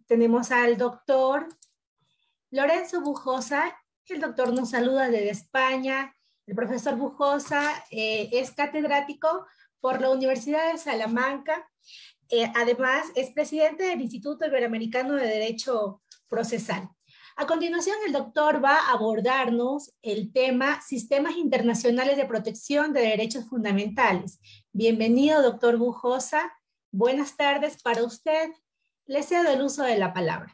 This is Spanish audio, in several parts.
Tenemos al doctor Lorenzo Bujosa. El doctor nos saluda desde España. El profesor Bujosa es catedrático por la Universidad de Salamanca. Además, es presidente del Instituto Iberoamericano de Derecho Procesal. A continuación, el doctor va a abordarnos el tema Sistemas Internacionales de Protección de Derechos Fundamentales. Bienvenido, doctor Bujosa. Buenas tardes para usted. Le cedo el uso de la palabra.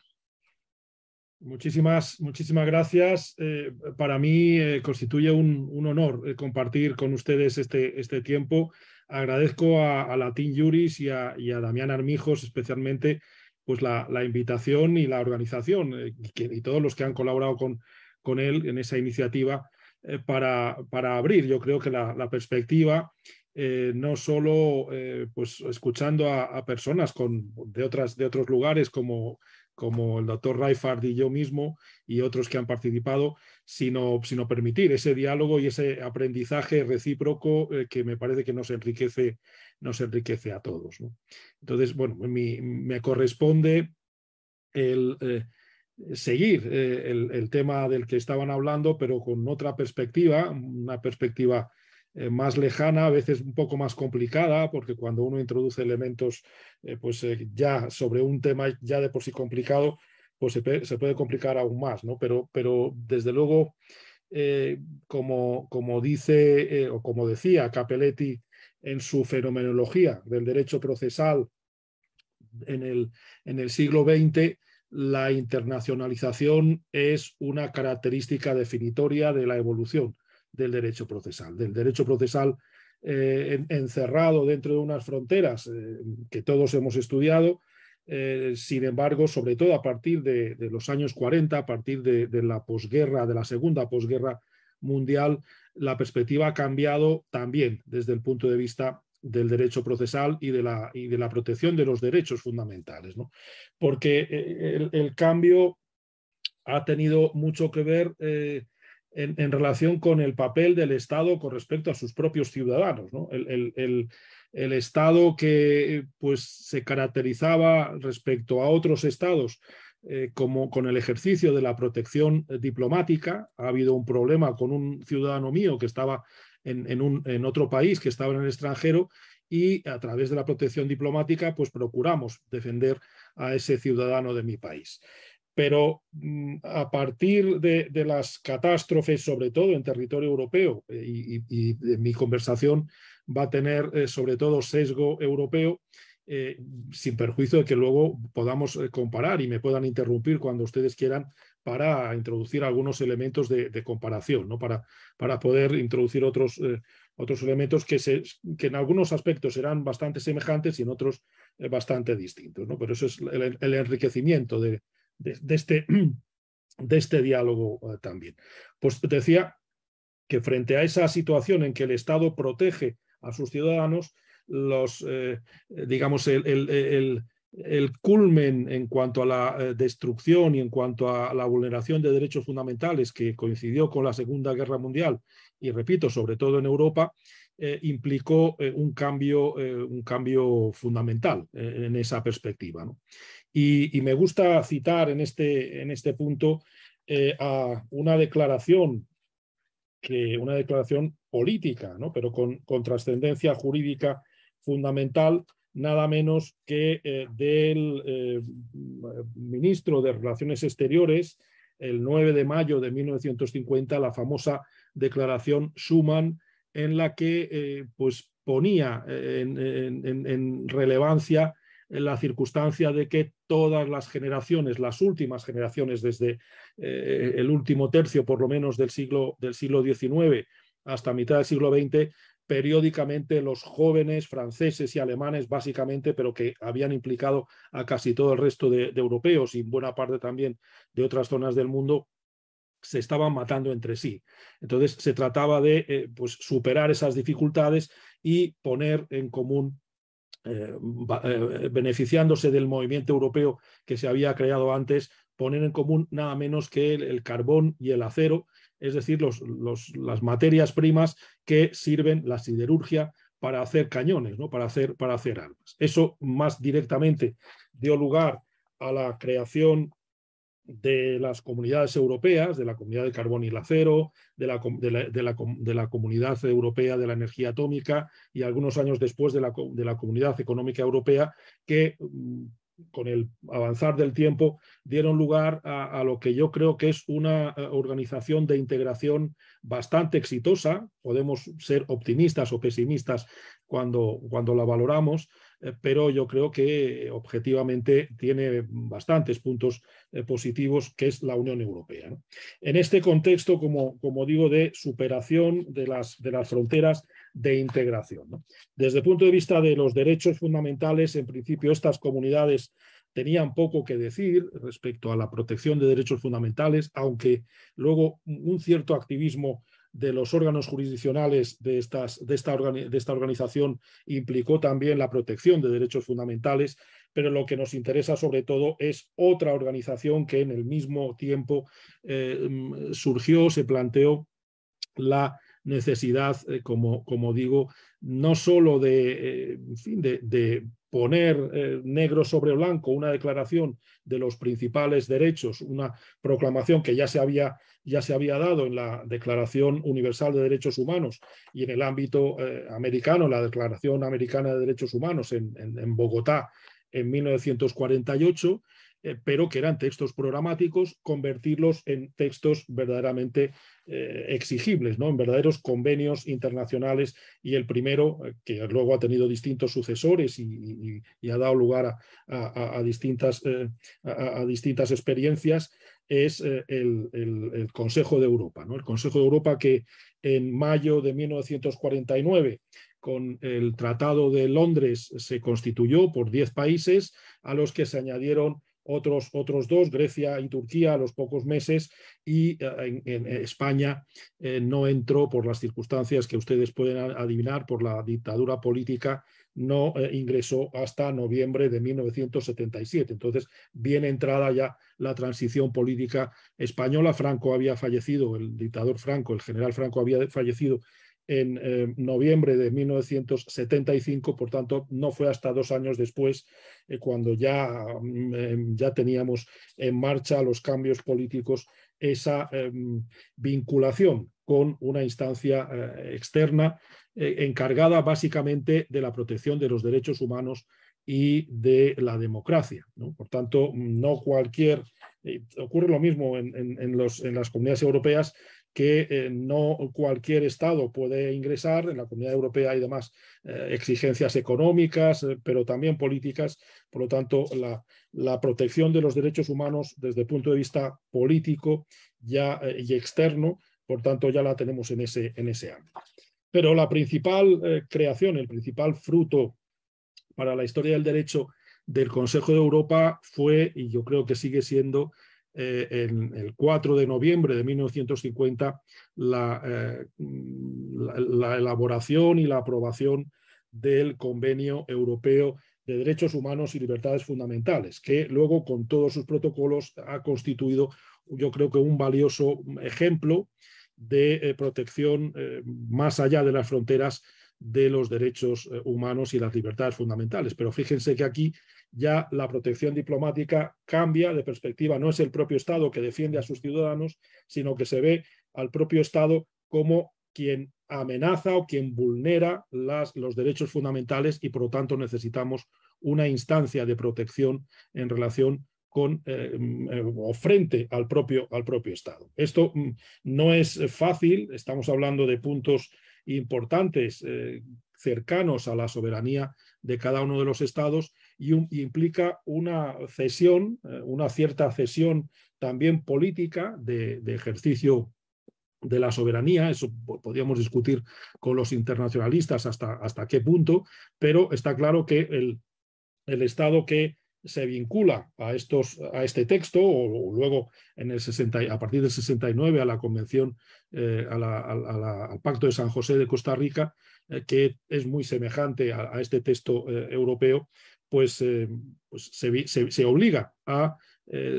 Muchísimas gracias. Para mí constituye un honor compartir con ustedes este tiempo. Agradezco a Latin Juris y a Damián Armijos especialmente pues la invitación y la organización y todos los que han colaborado con él en esa iniciativa para abrir, yo creo que la perspectiva, no solo pues escuchando a personas de otros lugares como el doctor Reifard y yo mismo y otros que han participado, sino permitir ese diálogo y ese aprendizaje recíproco que me parece que nos enriquece a todos, ¿no? Entonces, bueno, me corresponde seguir el tema del que estaban hablando, pero con otra perspectiva, una perspectiva más lejana, a veces un poco más complicada, porque cuando uno introduce elementos ya sobre un tema ya de por sí complicado, pues se puede complicar aún más, ¿no? Pero desde luego, como dice o como decía Capelletti en su fenomenología del derecho procesal en el siglo XX, la internacionalización es una característica definitoria de la evolución del derecho procesal, encerrado dentro de unas fronteras que todos hemos estudiado. Sin embargo, sobre todo a partir de los años 40, a partir de la posguerra, de la segunda posguerra mundial, la perspectiva ha cambiado también desde el punto de vista del derecho procesal y de la protección de los derechos fundamentales, ¿no? Porque el cambio ha tenido mucho que ver en relación con el papel del Estado con respecto a sus propios ciudadanos, ¿no? El Estado que pues, se caracterizaba respecto a otros estados como con el ejercicio de la protección diplomática. Ha habido un problema con un ciudadano mío que estaba en otro país, que estaba en el extranjero, y a través de la protección diplomática pues procuramos defender a ese ciudadano de mi país. Pero a partir de las catástrofes, sobre todo en territorio europeo, y mi conversación va a tener sobre todo sesgo europeo, sin perjuicio de que luego podamos comparar y me puedan interrumpir cuando ustedes quieran para introducir algunos elementos de comparación, ¿no? Para poder introducir otros elementos que en algunos aspectos serán bastante semejantes y en otros bastante distintos, ¿no? Pero eso es el enriquecimiento de este diálogo también. Pues decía que frente a esa situación en que el Estado protege a sus ciudadanos, digamos, el culmen en cuanto a la destrucción y en cuanto a la vulneración de derechos fundamentales que coincidió con la Segunda Guerra Mundial, y repito, sobre todo en Europa, implicó un cambio fundamental en esa perspectiva, ¿no? Y me gusta citar en este punto a una declaración política, ¿no? Pero con trascendencia jurídica fundamental, nada menos que del ministro de Relaciones Exteriores, el 9 de mayo de 1950, la famosa declaración Schuman, en la que pues ponía en relevancia la circunstancia de que todas las generaciones, las últimas generaciones desde el último tercio por lo menos del siglo XIX hasta mitad del siglo XX, periódicamente los jóvenes franceses y alemanes básicamente, pero que habían implicado a casi todo el resto de europeos y buena parte también de otras zonas del mundo, se estaban matando entre sí. Entonces se trataba de pues superar esas dificultades y poner en común, beneficiándose del movimiento europeo que se había creado antes, poner en común nada menos que el carbón y el acero, es decir, las materias primas que sirven, la siderurgia, para hacer cañones, ¿no? para hacer armas. Eso más directamente dio lugar a la creación de las comunidades europeas, de la Comunidad del Carbón y el Acero, de la Comunidad Europea de la Energía Atómica y algunos años después de la Comunidad Económica Europea, que con el avanzar del tiempo dieron lugar a lo que yo creo que es una organización de integración bastante exitosa. Podemos ser optimistas o pesimistas cuando la valoramos, pero yo creo que objetivamente tiene bastantes puntos positivos, que es la Unión Europea, ¿no? En este contexto, como digo, de superación de las fronteras, de integración, ¿no? Desde el punto de vista de los derechos fundamentales, en principio estas comunidades tenían poco que decir respecto a la protección de derechos fundamentales, aunque luego un cierto activismo de los órganos jurisdiccionales de esta organización implicó también la protección de derechos fundamentales, pero lo que nos interesa sobre todo es otra organización que en el mismo tiempo surgió, se planteó la necesidad, como digo, no solo de poner negro sobre blanco una declaración de los principales derechos, una proclamación que ya se había dado en la Declaración Universal de Derechos Humanos y en el ámbito americano, la Declaración Americana de Derechos Humanos en Bogotá en 1948, pero que eran textos programáticos, convertirlos en textos verdaderamente exigibles, ¿no? En verdaderos convenios internacionales, y el primero, que luego ha tenido distintos sucesores y ha dado lugar a distintas experiencias, es el Consejo de Europa, ¿no? El Consejo de Europa, que en mayo de 1949, con el Tratado de Londres, se constituyó por 10 países, a los que se añadieron otros dos, Grecia y Turquía, a los pocos meses, y en España no entró por las circunstancias que ustedes pueden adivinar, por la dictadura política, no ingresó hasta noviembre de 1977. Entonces, bien entrada ya la transición política española. Franco había fallecido, el dictador Franco, el general Franco había fallecido en noviembre de 1975, por tanto no fue hasta 2 años después cuando ya teníamos en marcha los cambios políticos, esa vinculación con una instancia externa encargada básicamente de la protección de los derechos humanos y de la democracia, ¿no? Por tanto, no cualquier... ocurre lo mismo en las comunidades europeas, que no cualquier Estado puede ingresar. En la Comunidad Europea hay además exigencias económicas, pero también políticas. Por lo tanto, la protección de los derechos humanos desde el punto de vista político y externo, por tanto, ya la tenemos en ese ámbito. Pero la principal creación, el principal fruto para la historia del derecho del Consejo de Europa fue, y yo creo que sigue siendo, en el 4 de noviembre de 1950, la elaboración y la aprobación del Convenio Europeo de Derechos Humanos y Libertades Fundamentales, que luego, con todos sus protocolos, ha constituido, yo creo que, un valioso ejemplo de protección más allá de las fronteras de los derechos humanos y las libertades fundamentales. Pero fíjense que aquí ya la protección diplomática cambia de perspectiva. No es el propio Estado que defiende a sus ciudadanos, sino que se ve al propio Estado como quien amenaza o quien vulnera los derechos fundamentales, y por lo tanto necesitamos una instancia de protección en relación con o frente al propio Estado. Esto no es fácil. Estamos hablando de puntos importantes cercanos a la soberanía de cada uno de los estados, y implica una cesión, una cierta cesión también política de ejercicio de la soberanía. Eso podríamos discutir con los internacionalistas hasta qué punto, pero está claro que el Estado que se vincula a este texto, o luego a partir del 69 a la Convención, al Pacto de San José de Costa Rica, que es muy semejante a este texto europeo, pues se obliga a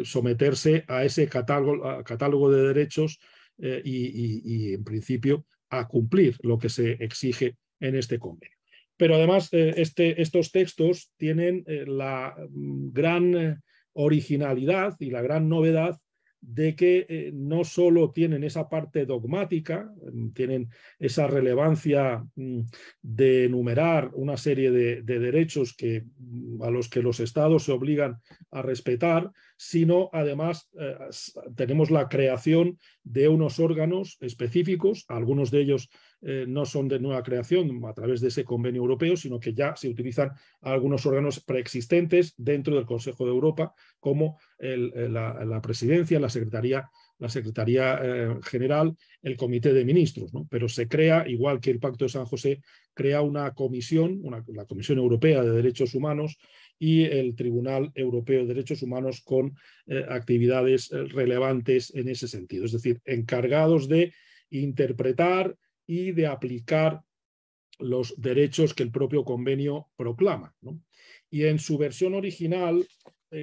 someterse a ese catálogo de derechos y en principio a cumplir lo que se exige en este convenio. Pero además estos textos tienen la gran originalidad y la gran novedad de que no solo tienen esa parte dogmática, tienen esa relevancia de enumerar una serie de derechos a los que los estados se obligan a respetar, sino además tenemos la creación de unos órganos específicos, algunos de ellos no son de nueva creación a través de ese convenio europeo, sino que ya se utilizan algunos órganos preexistentes dentro del Consejo de Europa, como la presidencia, la Secretaría General, el Comité de Ministros, ¿no? Pero se crea, igual que el Pacto de San José, crea una comisión, la Comisión Europea de Derechos Humanos y el Tribunal Europeo de Derechos Humanos con actividades relevantes en ese sentido, es decir, encargados de interpretar y de aplicar los derechos que el propio convenio proclama, ¿no? Y en su versión original,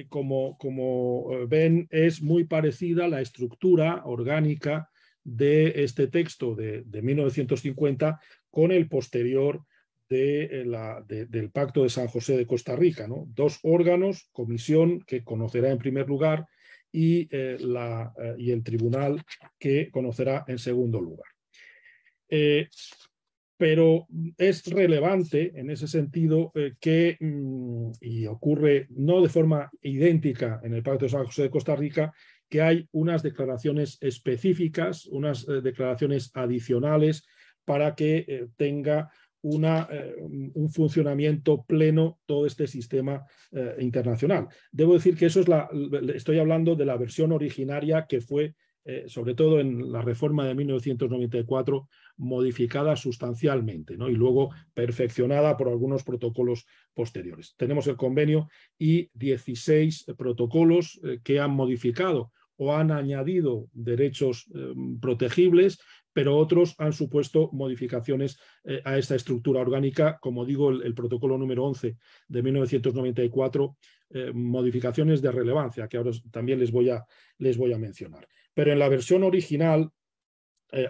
como ven, es muy parecida la estructura orgánica de este texto de 1950 con el posterior del Pacto de San José de Costa Rica, ¿no? Dos órganos, comisión que conocerá en primer lugar y el tribunal que conocerá en segundo lugar. Pero es relevante en ese sentido que, y ocurre no de forma idéntica en el Pacto de San José de Costa Rica, que hay unas declaraciones específicas, unas declaraciones adicionales para que tenga un funcionamiento pleno todo este sistema internacional. Debo decir que eso estoy hablando de la versión originaria que fue sobre todo en la reforma de 1994, modificada sustancialmente, ¿no? Y luego perfeccionada por algunos protocolos posteriores. Tenemos el convenio y 16 protocolos que han modificado o han añadido derechos protegibles, pero otros han supuesto modificaciones a esta estructura orgánica, como digo, el protocolo número 11 de 1994, modificaciones de relevancia, que ahora también les voy a mencionar. Pero en la versión original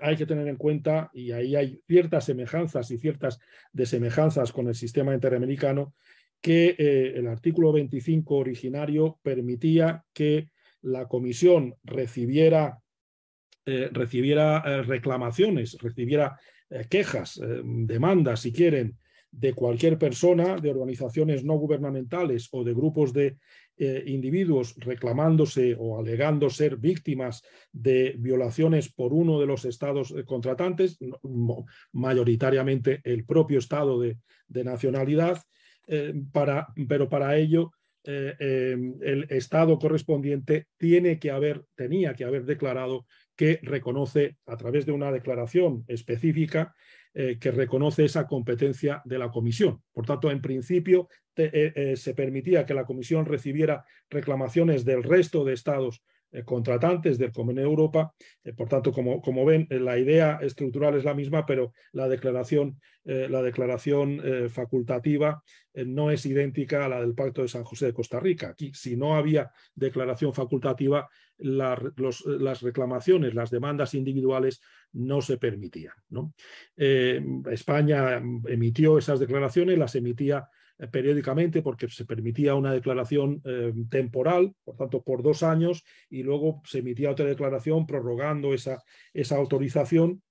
hay que tener en cuenta, y ahí hay ciertas semejanzas y ciertas desemejanzas con el sistema interamericano, que el artículo 25 originario permitía que la comisión recibiera reclamaciones, recibiera quejas, demandas, si quieren, de cualquier persona, de organizaciones no gubernamentales o de grupos de individuos reclamándose o alegando ser víctimas de violaciones por uno de los estados contratantes, mayoritariamente el propio estado de nacionalidad, pero para ello el estado correspondiente tenía que haber declarado que reconoce, a través de una declaración específica, que reconoce esa competencia de la comisión. Por tanto, en principio, se permitía que la comisión recibiera reclamaciones del resto de estados contratantes del Convenio de Europa. Por tanto, como ven, la idea estructural es la misma, pero la declaración facultativa no es idéntica a la del Pacto de San José de Costa Rica. Aquí, si no había declaración facultativa, las reclamaciones, las demandas individuales no se permitían, ¿no? España emitió esas declaraciones, las emitía periódicamente porque se permitía una declaración temporal, por tanto por 2 años, y luego se emitía otra declaración prorrogando esa autorización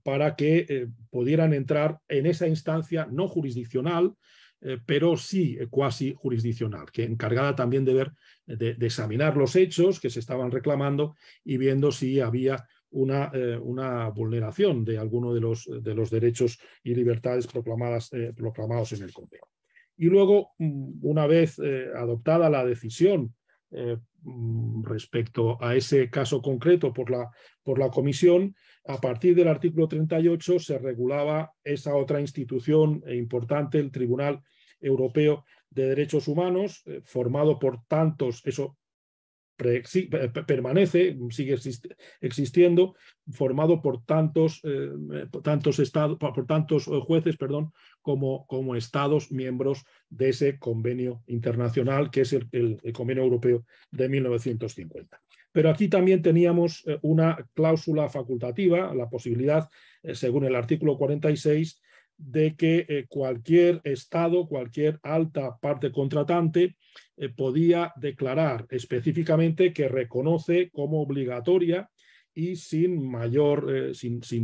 para que pudieran entrar en esa instancia no jurisdiccional, pero sí cuasi jurisdiccional, que encargada también de examinar los hechos que se estaban reclamando y viendo si había una vulneración de alguno de los derechos y libertades proclamados en el convenio. Y luego, una vez adoptada la decisión respecto a ese caso concreto por la comisión, a partir del artículo 38 se regulaba esa otra institución importante, el Tribunal Europeo de Derechos Humanos, formado por tantos, eso permanece, sigue existiendo, formado por tantos jueces, como estados miembros de ese convenio internacional, que es el Convenio Europeo de 1950. Pero aquí también teníamos una cláusula facultativa, la posibilidad, según el artículo 46, de que cualquier Estado, cualquier alta parte contratante podía declarar específicamente que reconoce como obligatoria y sin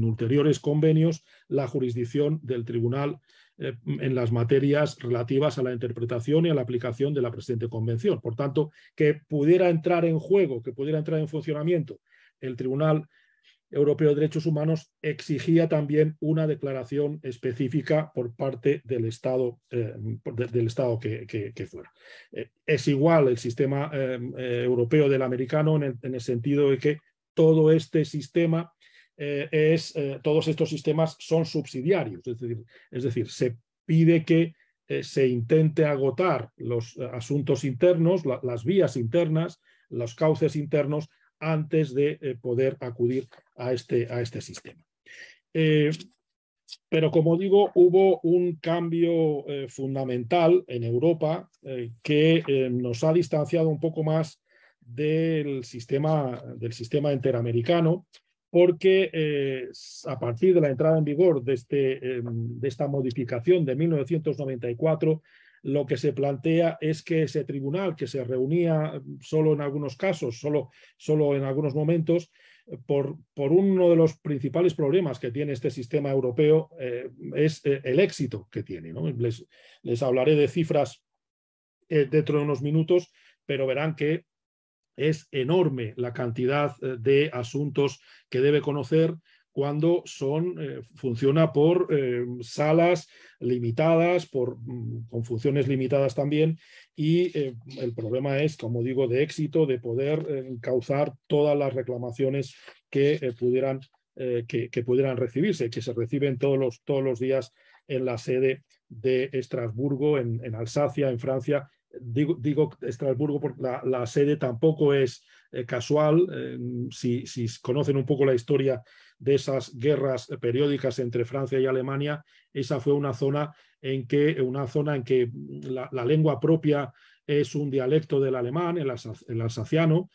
ulteriores convenios la jurisdicción del tribunal en las materias relativas a la interpretación y a la aplicación de la presente convención. Por tanto, que pudiera entrar en juego, que pudiera entrar en funcionamiento el Tribunal Europeo de Derechos Humanos exigía también una declaración específica por parte del Estado, que fuera. Es igual el sistema europeo del americano en el sentido de que todo este sistema todos estos sistemas son subsidiarios, es decir, se pide que se intente agotar los asuntos internos, las vías internas, los cauces internos, antes de poder acudir a este sistema. Pero como digo, hubo un cambio fundamental en Europa que nos ha distanciado un poco más del sistema interamericano, porque a partir de la entrada en vigor de esta modificación de 1994, lo que se plantea es que ese tribunal, que se reunía solo en algunos casos, solo en algunos momentos, por uno de los principales problemas que tiene este sistema europeo es el éxito que tiene, ¿no? Les hablaré de cifras dentro de unos minutos, pero verán que es enorme la cantidad de asuntos que debe conocer cuando funciona por salas limitadas, con funciones limitadas también, y el problema es, como digo, de éxito, de poder encauzar todas las reclamaciones que pudieran recibirse, que se reciben todos los días en la sede de Estrasburgo, en Alsacia, en Francia. Digo Estrasburgo porque la sede tampoco es casual. Si conocen un poco la historia de esas guerras periódicas entre Francia y Alemania, esa fue una zona en que la lengua propia es un dialecto del alemán, el alsaciano,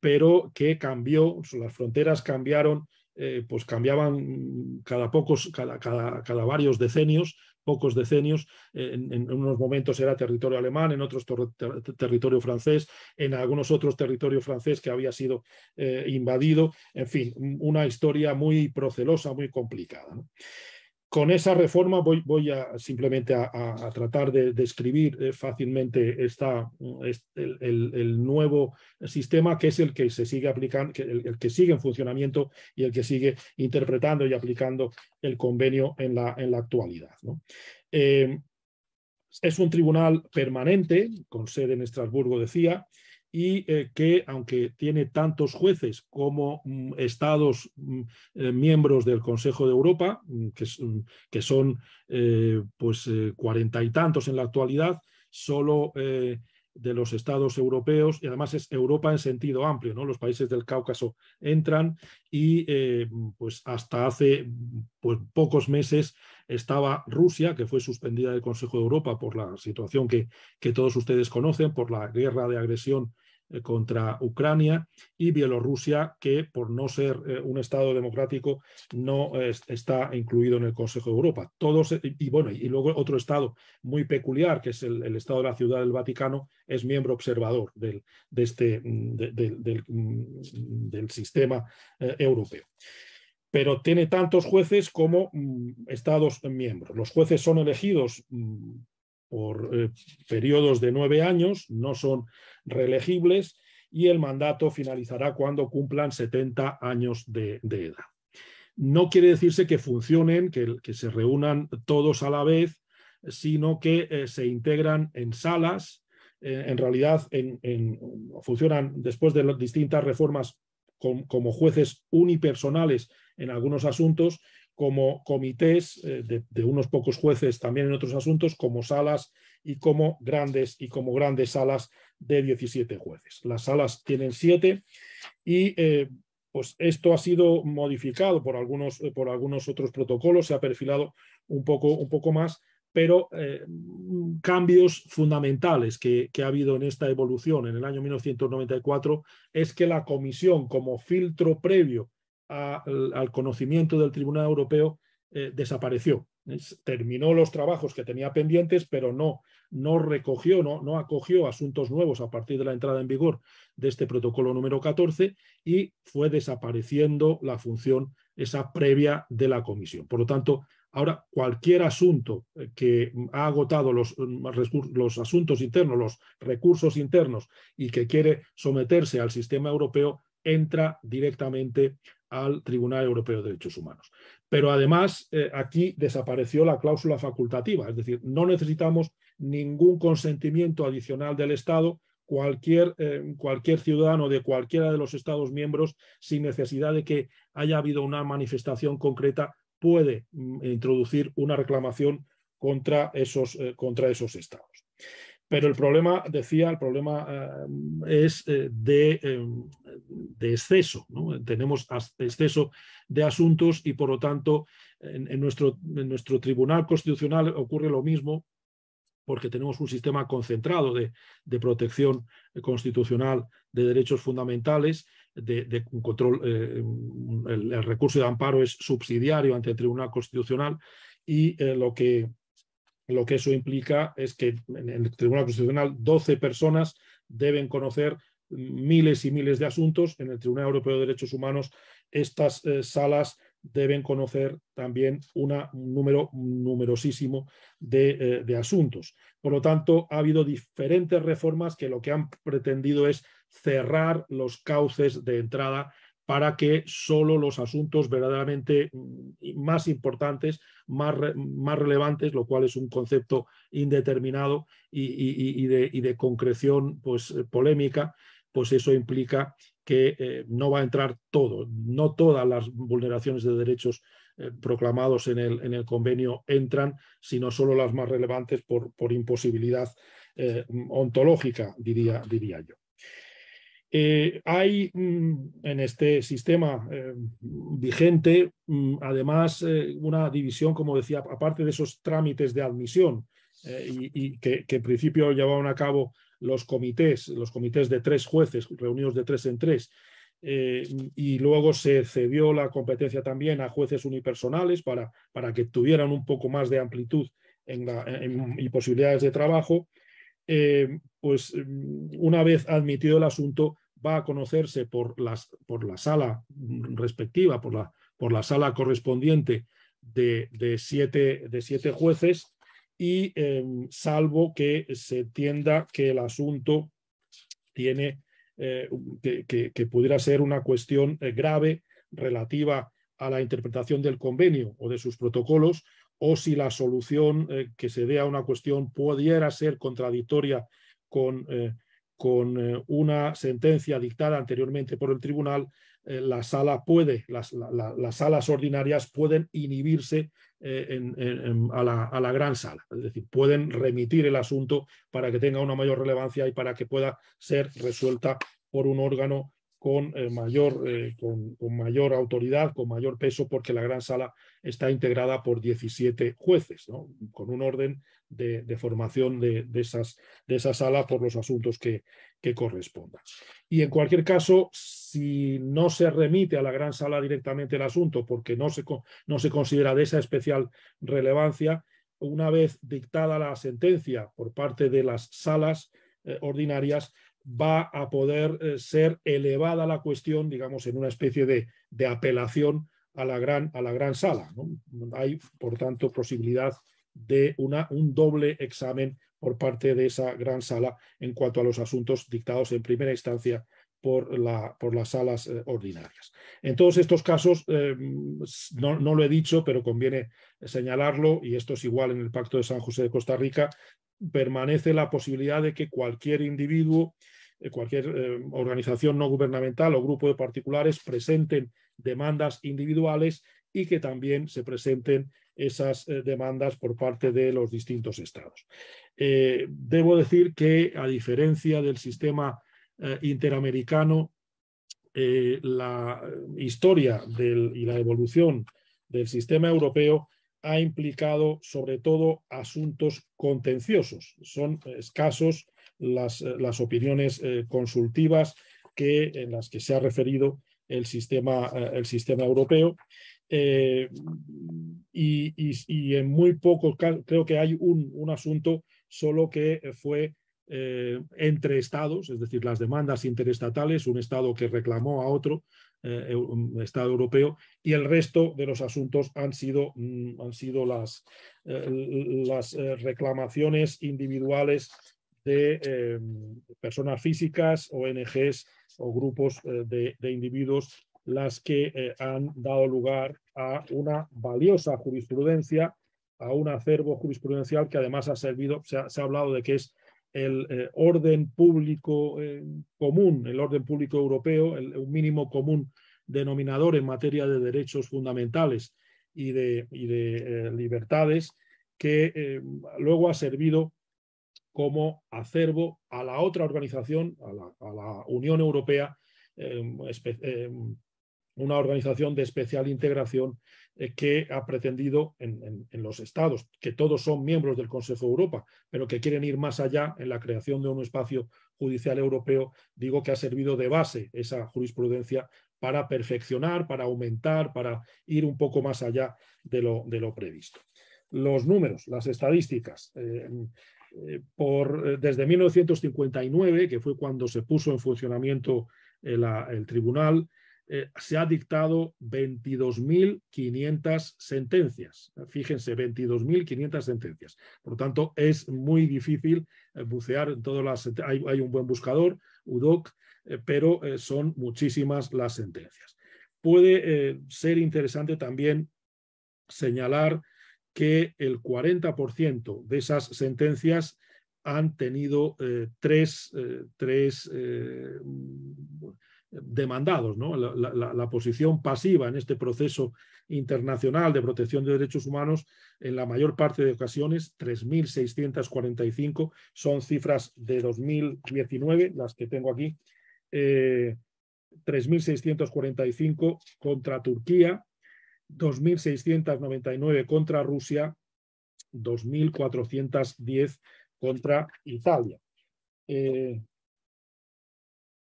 pero que cambió, las fronteras cambiaron, pues cambiaban cada varios decenios, pocos decenios. En unos momentos era territorio alemán, en otros territorio francés, en algunos otros territorio francés que había sido invadido. En fin, una historia muy procelosa, muy complicada, ¿no? Con esa reforma voy simplemente a tratar de describir fácilmente el nuevo sistema, que es el que se sigue aplicando, el que sigue en funcionamiento y el que sigue interpretando y aplicando el convenio en la actualidad, ¿no? Es un tribunal permanente, con sede en Estrasburgo, decía, y que, aunque tiene tantos jueces como estados miembros del Consejo de Europa, que son pues 40 y tantos en la actualidad, solo de los estados europeos, y además es Europa en sentido amplio, ¿no? Los países del Cáucaso entran y pues hasta hace pues pocos meses estaba Rusia, que fue suspendida del Consejo de Europa por la situación que todos ustedes conocen, por la guerra de agresión contra Ucrania, y Bielorrusia, que por no ser un Estado democrático no está incluido en el Consejo de Europa. Y luego otro Estado muy peculiar, que es el Estado de la Ciudad del Vaticano, es miembro observador del sistema europeo. Pero tiene tantos jueces como Estados miembros. Los jueces son elegidos por periodos de 9 años, no son reelegibles, y el mandato finalizará cuando cumplan 70 años de edad. No quiere decirse que funcionen, que se reúnan todos a la vez, sino que se integran en salas. En realidad funcionan después de las distintas reformas como jueces unipersonales en algunos asuntos, como comités de unos pocos jueces también en otros asuntos, como salas y como grandes salas de 17 jueces. Las salas tienen 7 y pues esto ha sido modificado por algunos otros protocolos, se ha perfilado un poco más, pero cambios fundamentales que ha habido en esta evolución en el año 1994 es que la Comisión, como filtro previo al conocimiento del Tribunal Europeo, desapareció. terminó los trabajos que tenía pendientes, pero no recogió, no acogió asuntos nuevos a partir de la entrada en vigor de este protocolo número 14 y fue desapareciendo la función esa previa de la comisión. Por lo tanto, ahora cualquier asunto que ha agotado los asuntos internos, los recursos internos y que quiere someterse al sistema europeo, entra directamente al Tribunal Europeo de Derechos Humanos. Pero además aquí desapareció la cláusula facultativa, es decir, no necesitamos ningún consentimiento adicional del Estado. Cualquier ciudadano de cualquiera de los Estados miembros, sin necesidad de que haya habido una manifestación concreta, puede introducir una reclamación contra esos Estados. Pero el problema, decía, es de exceso, ¿no? Tenemos exceso de asuntos y, por lo tanto, en nuestro Tribunal Constitucional ocurre lo mismo, porque tenemos un sistema concentrado de protección constitucional de derechos fundamentales, de control. El recurso de amparo es subsidiario ante el Tribunal Constitucional y lo que eso implica es que en el Tribunal Constitucional 12 personas deben conocer miles y miles de asuntos. En el Tribunal Europeo de Derechos Humanos estas salas deben conocer también un número numerosísimo de asuntos. Por lo tanto, ha habido diferentes reformas que lo que han pretendido es cerrar los cauces de entrada para que solo los asuntos verdaderamente más importantes, más relevantes, lo cual es un concepto indeterminado y de concreción pues, polémica, pues eso implica que no va a entrar todo, no todas las vulneraciones de derechos proclamados en el convenio entran, sino solo las más relevantes por imposibilidad ontológica, diría yo. Hay en este sistema vigente, además, una división, como decía, aparte de esos trámites de admisión y que en principio llevaban a cabo los comités de 3 jueces, reunidos de 3 en 3, y luego se cedió la competencia también a jueces unipersonales para que tuvieran un poco más de amplitud y posibilidades de trabajo. Pues una vez admitido el asunto, va a conocerse por la sala respectiva, por la sala correspondiente de siete jueces y salvo que se entienda que el asunto tiene que pudiera ser una cuestión grave relativa a la interpretación del convenio o de sus protocolos, o si la solución que se dé a una cuestión pudiera ser contradictoria con una sentencia dictada anteriormente por el tribunal, las salas ordinarias pueden inhibirse a la gran sala, es decir, pueden remitir el asunto para que tenga una mayor relevancia y para que pueda ser resuelta por un órgano con mayor autoridad, con mayor peso, porque la gran sala está integrada por 17 jueces, ¿no? Con un orden de formación de esa sala por los asuntos que correspondan. Y en cualquier caso, si no se remite a la gran sala directamente el asunto, porque no se considera de esa especial relevancia, una vez dictada la sentencia por parte de las salas ordinarias, va a poder ser elevada la cuestión, digamos, en una especie de apelación a la gran sala, ¿no? Hay, por tanto, posibilidad de un doble examen por parte de esa gran sala en cuanto a los asuntos dictados en primera instancia por las salas ordinarias. En todos estos casos, no lo he dicho, pero conviene señalarlo, y esto es igual en el Pacto de San José de Costa Rica, permanece la posibilidad de que cualquier individuo, cualquier organización no gubernamental o grupo de particulares presenten demandas individuales y que también se presenten esas demandas por parte de los distintos estados. Debo decir que, a diferencia del sistema interamericano, la historia y la evolución del sistema europeo ha implicado sobre todo asuntos contenciosos. Son escasos las opiniones consultivas en las que se ha referido el sistema europeo. y en muy pocos casos, creo que hay un asunto solo que fue entre estados, es decir, las demandas interestatales, un estado que reclamó a otro un estado europeo, y el resto de los asuntos han sido las reclamaciones individuales de personas físicas, ONGs o grupos de individuos, las que han dado lugar a una valiosa jurisprudencia, a un acervo jurisprudencial que además ha servido, se ha hablado de que es el orden público común, el orden público europeo, un mínimo común denominador en materia de derechos fundamentales y de libertades, que luego ha servido como acervo a la otra organización, a la Unión Europea, una organización de especial integración que ha pretendido en los estados, que todos son miembros del Consejo de Europa, pero que quieren ir más allá en la creación de un espacio judicial europeo. Digo que ha servido de base esa jurisprudencia para perfeccionar, para aumentar, para ir un poco más allá de lo previsto. Los números, las estadísticas. Desde 1959, que fue cuando se puso en funcionamiento el tribunal, se ha dictado 22.500 sentencias. Fíjense, 22.500 sentencias. Por lo tanto, es muy difícil bucear en todas las... Hay un buen buscador, UDOC, pero son muchísimas las sentencias. Puede ser interesante también señalar que el 40% de esas sentencias han tenido tres demandados, ¿no? La posición pasiva en este proceso internacional de protección de derechos humanos, en la mayor parte de ocasiones, 3.645, son cifras de 2019, las que tengo aquí, 3.645 contra Turquía, 2.699 contra Rusia, 2.410 contra Italia.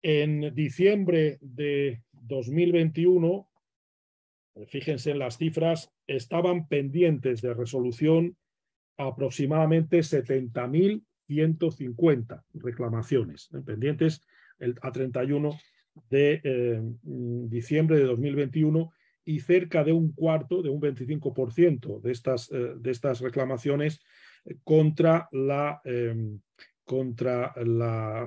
En diciembre de 2021, fíjense en las cifras, estaban pendientes de resolución aproximadamente 70.150 reclamaciones, pendientes a 31 de diciembre de 2021, y cerca de un cuarto, de un 25% de estas reclamaciones contra la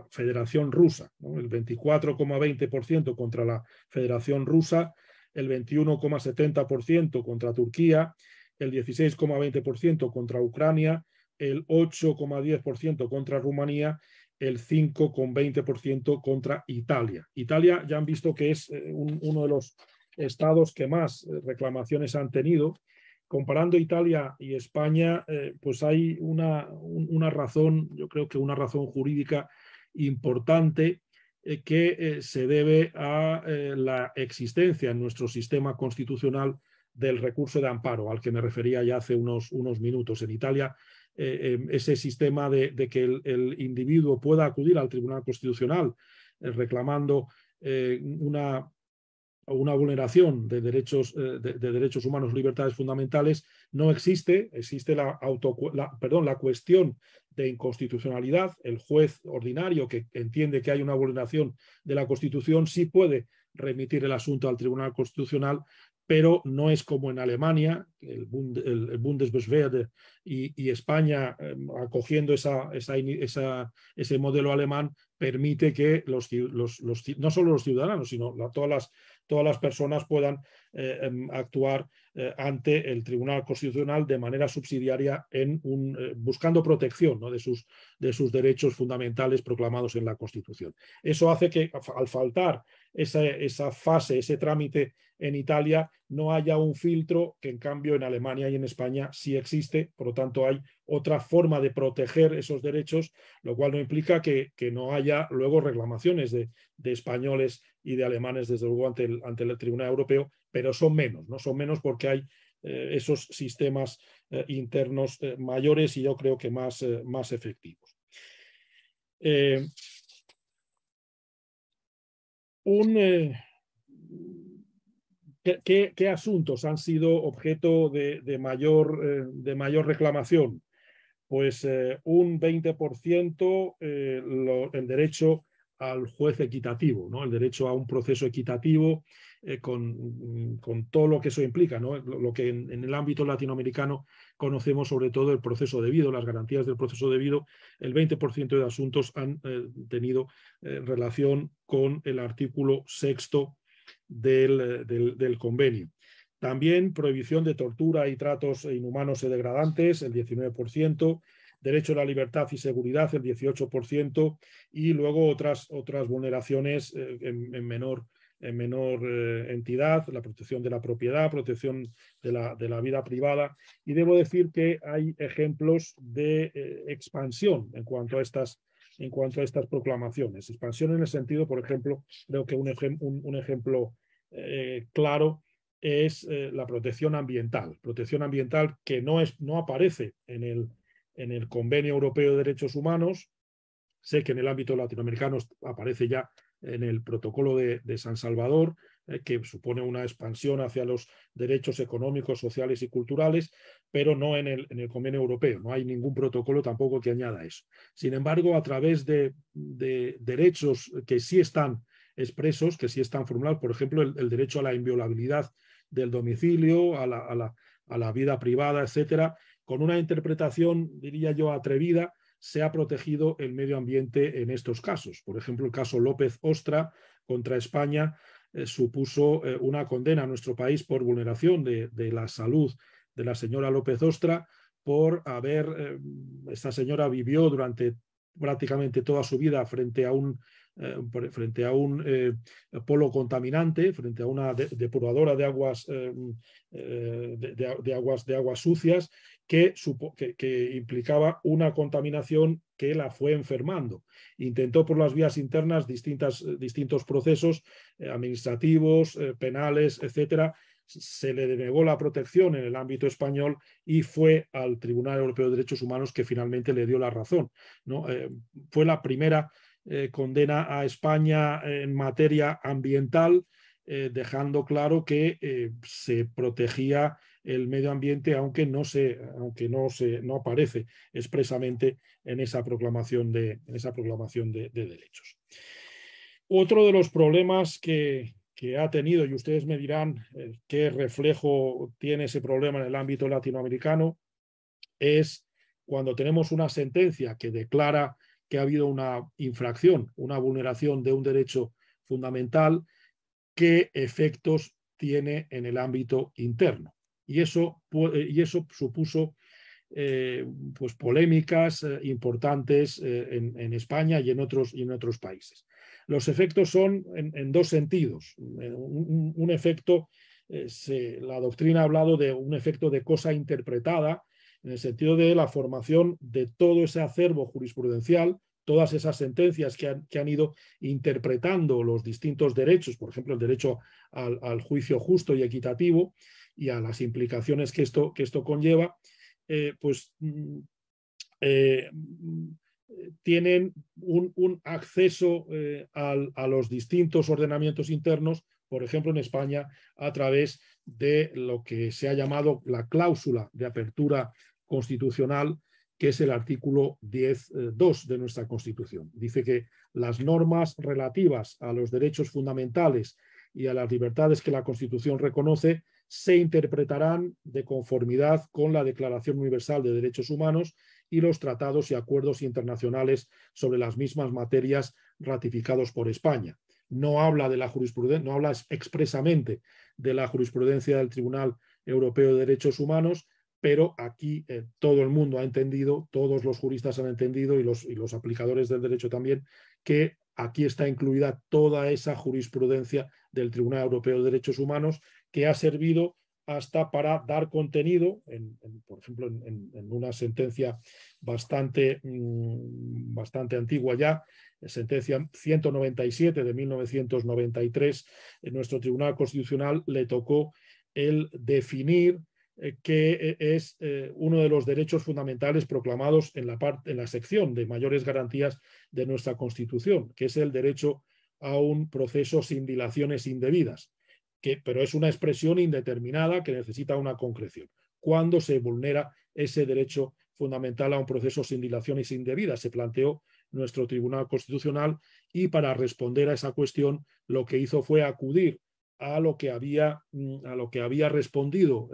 Federación Rusa, ¿no? El 24,20% contra la Federación Rusa, el 21,70% contra Turquía, el 16,20% contra Ucrania, el 8,10% contra Rumanía, el 5,20% contra Italia. Italia ya han visto que es uno de los estados que más reclamaciones han tenido. Comparando Italia y España, pues hay una razón, yo creo que una razón jurídica importante que se debe a la existencia en nuestro sistema constitucional del recurso de amparo, al que me refería ya hace unos minutos. En Italia, ese sistema de que el individuo pueda acudir al Tribunal Constitucional reclamando una vulneración de derechos humanos, libertades fundamentales, no existe. Existe la cuestión de inconstitucionalidad. El juez ordinario que entiende que hay una vulneración de la Constitución sí puede remitir el asunto al Tribunal Constitucional, pero no es como en Alemania, el Bundesbeschwerde, y España, acogiendo ese modelo alemán, permite que no solo los ciudadanos, sino todas las personas puedan actuar ante el Tribunal Constitucional de manera subsidiaria buscando protección, ¿no?, de sus derechos fundamentales proclamados en la Constitución. Eso hace que, al faltar esa fase, ese trámite en Italia, no haya un filtro que en cambio en Alemania y en España sí existe. Por lo tanto, hay otra forma de proteger esos derechos, lo cual no implica que no haya luego reclamaciones de españoles y de alemanes, desde luego, ante el Tribunal Europeo, pero son menos, ¿no? Son menos porque hay esos sistemas internos mayores y yo creo que más efectivos. ¿Qué asuntos han sido objeto de mayor reclamación? Pues un 20% el derecho al juez equitativo, ¿no? El derecho a un proceso equitativo con todo lo que eso implica, ¿no? Lo que en el ámbito latinoamericano conocemos sobre todo el proceso debido, las garantías del proceso debido. El 20% de asuntos han tenido relación con el artículo 6º del convenio. También prohibición de tortura y tratos inhumanos y degradantes, el 19%, derecho a la libertad y seguridad, el 18%, y luego otras vulneraciones en menor entidad, la protección de la propiedad, protección de la vida privada. Y debo decir que hay ejemplos de expansión en cuanto a estas proclamaciones. Expansión en el sentido, por ejemplo, creo que un ejemplo claro es la protección ambiental que no aparece en el Convenio Europeo de Derechos Humanos. Sé que en el ámbito latinoamericano aparece ya en el protocolo de San Salvador, que supone una expansión hacia los derechos económicos, sociales y culturales, pero no en el Convenio Europeo. No hay ningún protocolo tampoco que añada eso. Sin embargo, a través de derechos que sí están expresos, que sí están formulados, por ejemplo, el derecho a la inviolabilidad del domicilio, a la vida privada, etcétera, con una interpretación, diría yo, atrevida, se ha protegido el medio ambiente en estos casos. Por ejemplo, el caso López Ostra contra España supuso una condena a nuestro país por vulneración de la salud de la señora López Ostra por esta señora vivió durante prácticamente toda su vida frente a un polo contaminante, frente a una depuradora de aguas, de aguas sucias, que implicaba una contaminación que la fue enfermando. Intentó por las vías internas distintos procesos administrativos, penales, etcétera. Se le denegó la protección en el ámbito español y fue al Tribunal Europeo de Derechos Humanos que finalmente le dio la razón, ¿no? Fue la primera condena a España en materia ambiental, dejando claro que se protegía el medio ambiente, aunque no aparece expresamente en esa proclamación de derechos. Otro de los problemas que ha tenido, y ustedes me dirán qué reflejo tiene ese problema en el ámbito latinoamericano, es cuando tenemos una sentencia que declara que ha habido una infracción, una vulneración de un derecho fundamental, qué efectos tiene en el ámbito interno. Y eso supuso pues polémicas importantes en España y en otros países. Los efectos son en dos sentidos. Un efecto, la doctrina ha hablado de un efecto de cosa interpretada, en el sentido de la formación de todo ese acervo jurisprudencial, todas esas sentencias que han ido interpretando los distintos derechos, por ejemplo, el derecho al juicio justo y equitativo y a las implicaciones que esto conlleva, tienen un acceso a los distintos ordenamientos internos, por ejemplo en España, a través de lo que se ha llamado la cláusula de apertura constitucional, que es el artículo 10.2 de nuestra Constitución. Dice que las normas relativas a los derechos fundamentales y a las libertades que la Constitución reconoce se interpretarán de conformidad con la Declaración Universal de Derechos Humanos y los tratados y acuerdos internacionales sobre las mismas materias ratificados por España. No habla de la jurisprudencia, no habla expresamente de la jurisprudencia del Tribunal Europeo de Derechos Humanos, pero aquí todo el mundo ha entendido, todos los juristas han entendido y los aplicadores del derecho también, que aquí está incluida toda esa jurisprudencia del Tribunal Europeo de Derechos Humanos que ha servido hasta para dar contenido, por ejemplo, en una sentencia bastante antigua ya, sentencia 197 de 1993, en nuestro Tribunal Constitucional le tocó el definir que es uno de los derechos fundamentales proclamados en la sección de mayores garantías de nuestra Constitución, que es el derecho a un proceso sin dilaciones indebidas. pero es una expresión indeterminada que necesita una concreción. Cuando se vulnera ese derecho fundamental a un proceso sin dilación y sin debida, se planteó nuestro Tribunal Constitucional, y para responder a esa cuestión lo que hizo fue acudir a lo que había respondido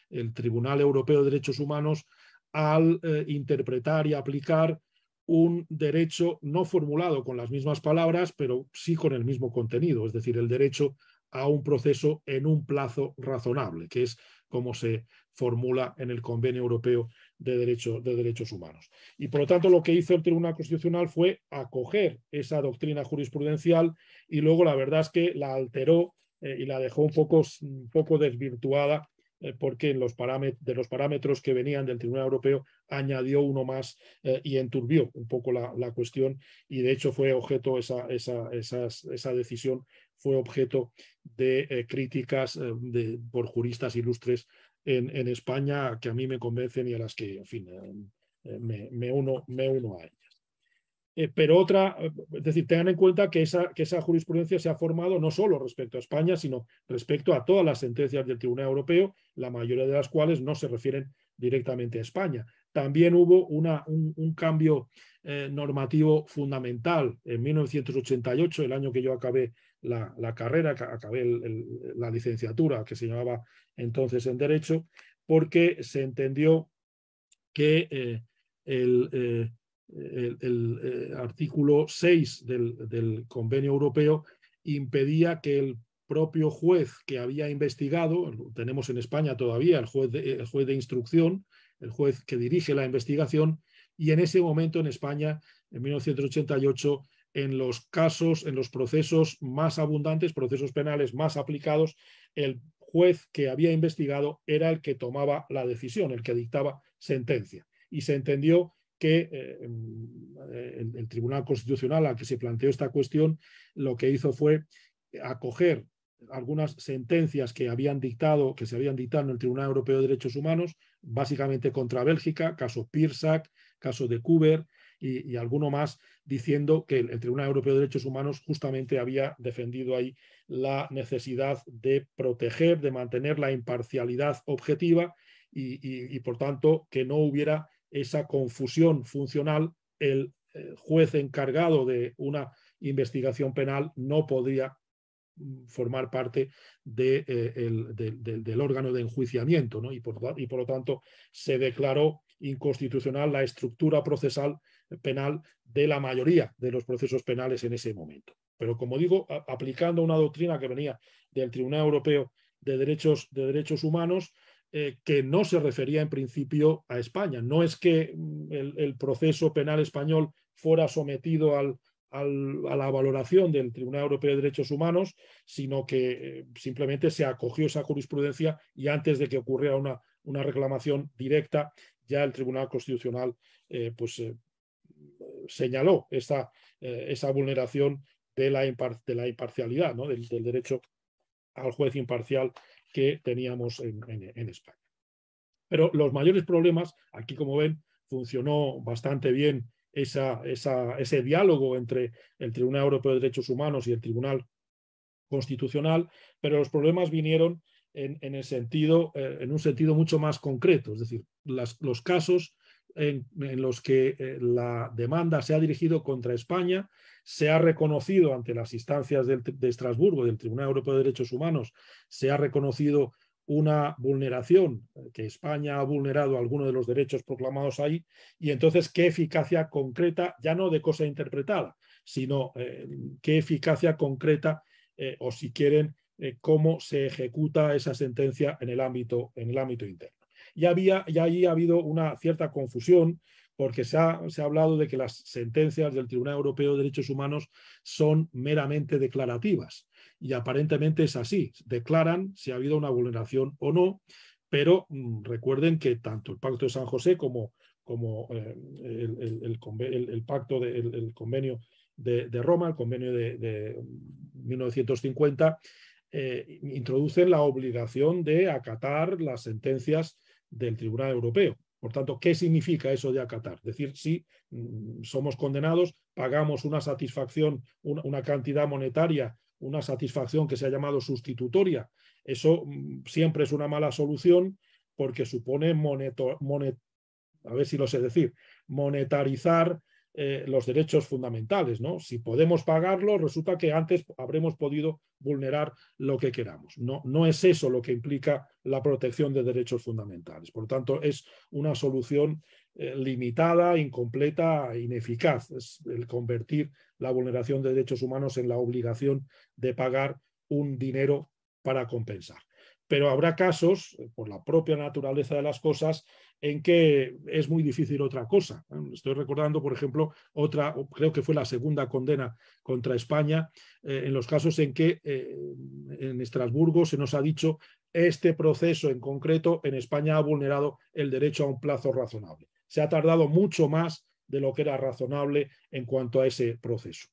el Tribunal Europeo de Derechos Humanos al interpretar y aplicar un derecho no formulado con las mismas palabras, pero sí con el mismo contenido, es decir, el derecho a un proceso en un plazo razonable, que es como se formula en el Convenio Europeo de Derechos Humanos. Y por lo tanto lo que hizo el Tribunal Constitucional fue acoger esa doctrina jurisprudencial, y luego la verdad es que la alteró y la dejó un poco desvirtuada, porque de los parámetros que venían del Tribunal Europeo añadió uno más y enturbió un poco la cuestión, y de hecho fue objeto, esa decisión fue objeto de críticas por juristas ilustres en España, que a mí me convencen y a las que, en fin, me uno a ellas. Pero es decir, tengan en cuenta que esa jurisprudencia se ha formado no solo respecto a España, sino respecto a todas las sentencias del Tribunal Europeo, la mayoría de las cuales no se refieren directamente a España. También hubo un cambio normativo fundamental en 1988, el año que yo acabé la carrera, acabé la licenciatura, que se llamaba entonces en Derecho, porque se entendió que el artículo 6 del Convenio Europeo impedía que el propio juez que había investigado, tenemos en España todavía el juez de instrucción, el juez que dirige la investigación, y en ese momento en España, en 1988, en los procesos más abundantes, procesos penales más aplicados, el juez que había investigado era el que tomaba la decisión, el que dictaba sentencia. Y se entendió que el Tribunal Constitucional, al que se planteó esta cuestión, lo que hizo fue acoger algunas sentencias que se habían dictado en el Tribunal Europeo de Derechos Humanos, básicamente contra Bélgica, caso Pirsac, caso de Kuber y alguno más, diciendo que el Tribunal Europeo de Derechos Humanos justamente había defendido ahí la necesidad de proteger, de mantener la imparcialidad objetiva y por tanto que no hubiera esa confusión funcional. El juez encargado de una investigación penal no podía formar parte del órgano de enjuiciamiento, ¿no? Y por lo tanto se declaró inconstitucional la estructura procesal penal de la mayoría de los procesos penales en ese momento. Pero, como digo, aplicando una doctrina que venía del Tribunal Europeo de Derechos Humanos, que no se refería en principio a España. No es que el proceso penal español fuera sometido a la valoración del Tribunal Europeo de Derechos Humanos, sino que simplemente se acogió esa jurisprudencia, y antes de que ocurriera una reclamación directa, ya el Tribunal Constitucional señaló esa vulneración de la imparcialidad, ¿no? del derecho al juez imparcial que teníamos en España. Pero los mayores problemas, aquí como ven, funcionó bastante bien ese diálogo entre el Tribunal Europeo de Derechos Humanos y el Tribunal Constitucional, pero los problemas vinieron en un sentido mucho más concreto, es decir, los casos en los que la demanda se ha dirigido contra España, se ha reconocido ante las instancias de Estrasburgo, del Tribunal Europeo de Derechos Humanos, se ha reconocido una vulneración, que España ha vulnerado algunos de los derechos proclamados ahí, y entonces qué eficacia concreta, ya no de cosa interpretada, sino qué eficacia concreta, o si quieren, cómo se ejecuta esa sentencia en el ámbito interno. Y ahí ha habido una cierta confusión, porque se ha hablado de que las sentencias del Tribunal Europeo de Derechos Humanos son meramente declarativas, y aparentemente es así, declaran si ha habido una vulneración o no, pero recuerden que tanto el Pacto de San José como el Convenio de Roma, el Convenio de 1950, introducen la obligación de acatar las sentencias del Tribunal Europeo. Por tanto, ¿qué significa eso de acatar? Es decir, si somos condenados, pagamos una satisfacción, una cantidad monetaria una satisfacción que se ha llamado sustitutoria. Eso siempre es una mala solución porque supone a ver si lo sé decir, monetarizar los derechos fundamentales, ¿no? Si podemos pagarlo, resulta que antes habremos podido vulnerar lo que queramos. No, no es eso lo que implica la protección de derechos fundamentales. Por lo tanto, es una solución limitada, incompleta, ineficaz. Es el convertir la vulneración de derechos humanos en la obligación de pagar un dinero para compensar. Pero habrá casos, por la propia naturaleza de las cosas, en que es muy difícil otra cosa. Estoy recordando, por ejemplo, creo que fue la segunda condena contra España, en los casos en que en Estrasburgo se nos ha dicho este proceso en concreto en España ha vulnerado el derecho a un plazo razonable. Se ha tardado mucho más de lo que era razonable en cuanto a ese proceso.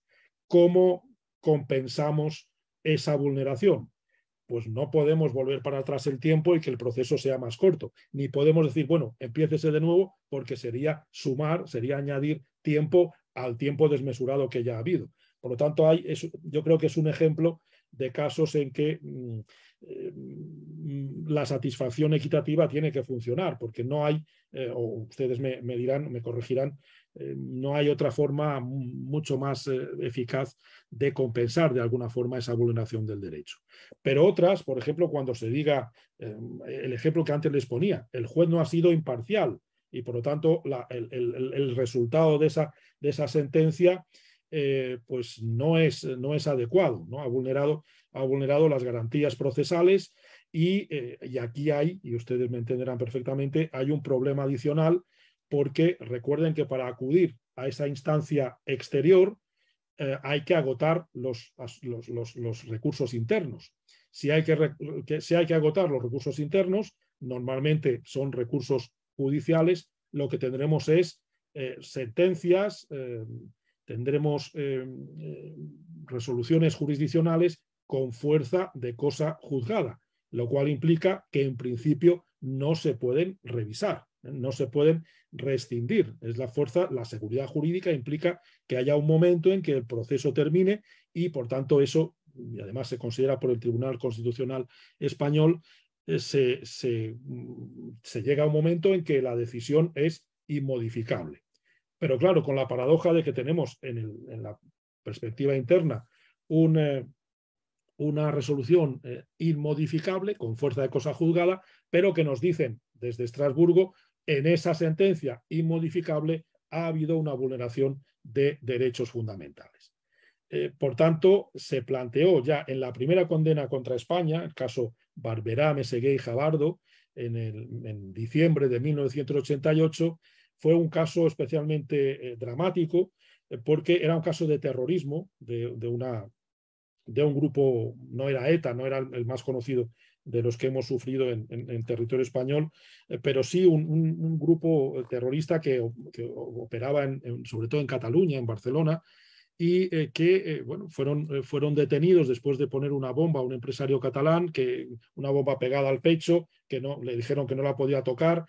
¿Cómo compensamos esa vulneración? Pues no podemos volver para atrás el tiempo y que el proceso sea más corto. Ni podemos decir, bueno, empiécese de nuevo, porque sería sumar, sería añadir tiempo al tiempo desmesurado que ya ha habido. Por lo tanto, yo creo que es un ejemplo de casos en que la satisfacción equitativa tiene que funcionar, porque no hay, o ustedes me dirán, me corregirán, no hay otra forma mucho más eficaz de compensar de alguna forma esa vulneración del derecho. Pero otras, por ejemplo, cuando se diga, el ejemplo que antes les ponía, el juez no ha sido imparcial y por lo tanto el resultado de esa sentencia pues no es adecuado, ¿no? Ha vulnerado las garantías procesales y aquí hay, y ustedes me entenderán perfectamente, hay un problema adicional porque recuerden que para acudir a esa instancia exterior hay que agotar los recursos internos. Si hay que agotar los recursos internos, normalmente son recursos judiciales, lo que tendremos es sentencias, tendremos resoluciones jurisdiccionales con fuerza de cosa juzgada, lo cual implica que en principio no se pueden revisar, no se pueden rescindir. Es la fuerza, la seguridad jurídica implica que haya un momento en que el proceso termine y por tanto eso, y además se considera por el Tribunal Constitucional Español, se llega a un momento en que la decisión es inmodificable. Pero claro, con la paradoja de que tenemos en la perspectiva interna una resolución inmodificable, con fuerza de cosa juzgada, pero que nos dicen desde Estrasburgo, en esa sentencia inmodificable ha habido una vulneración de derechos fundamentales. Por tanto, se planteó ya en la primera condena contra España, el caso Barberá, Meseguer y Jabardo, en diciembre de 1988, fue un caso especialmente dramático porque era un caso de terrorismo de un grupo, no era ETA, no era el más conocido de los que hemos sufrido en territorio español, pero sí un grupo terrorista que operaba sobre todo en Cataluña, en Barcelona, y que bueno, fueron detenidos después de poner una bomba a un empresario catalán, una bomba pegada al pecho, que le dijeron que no la podía tocar,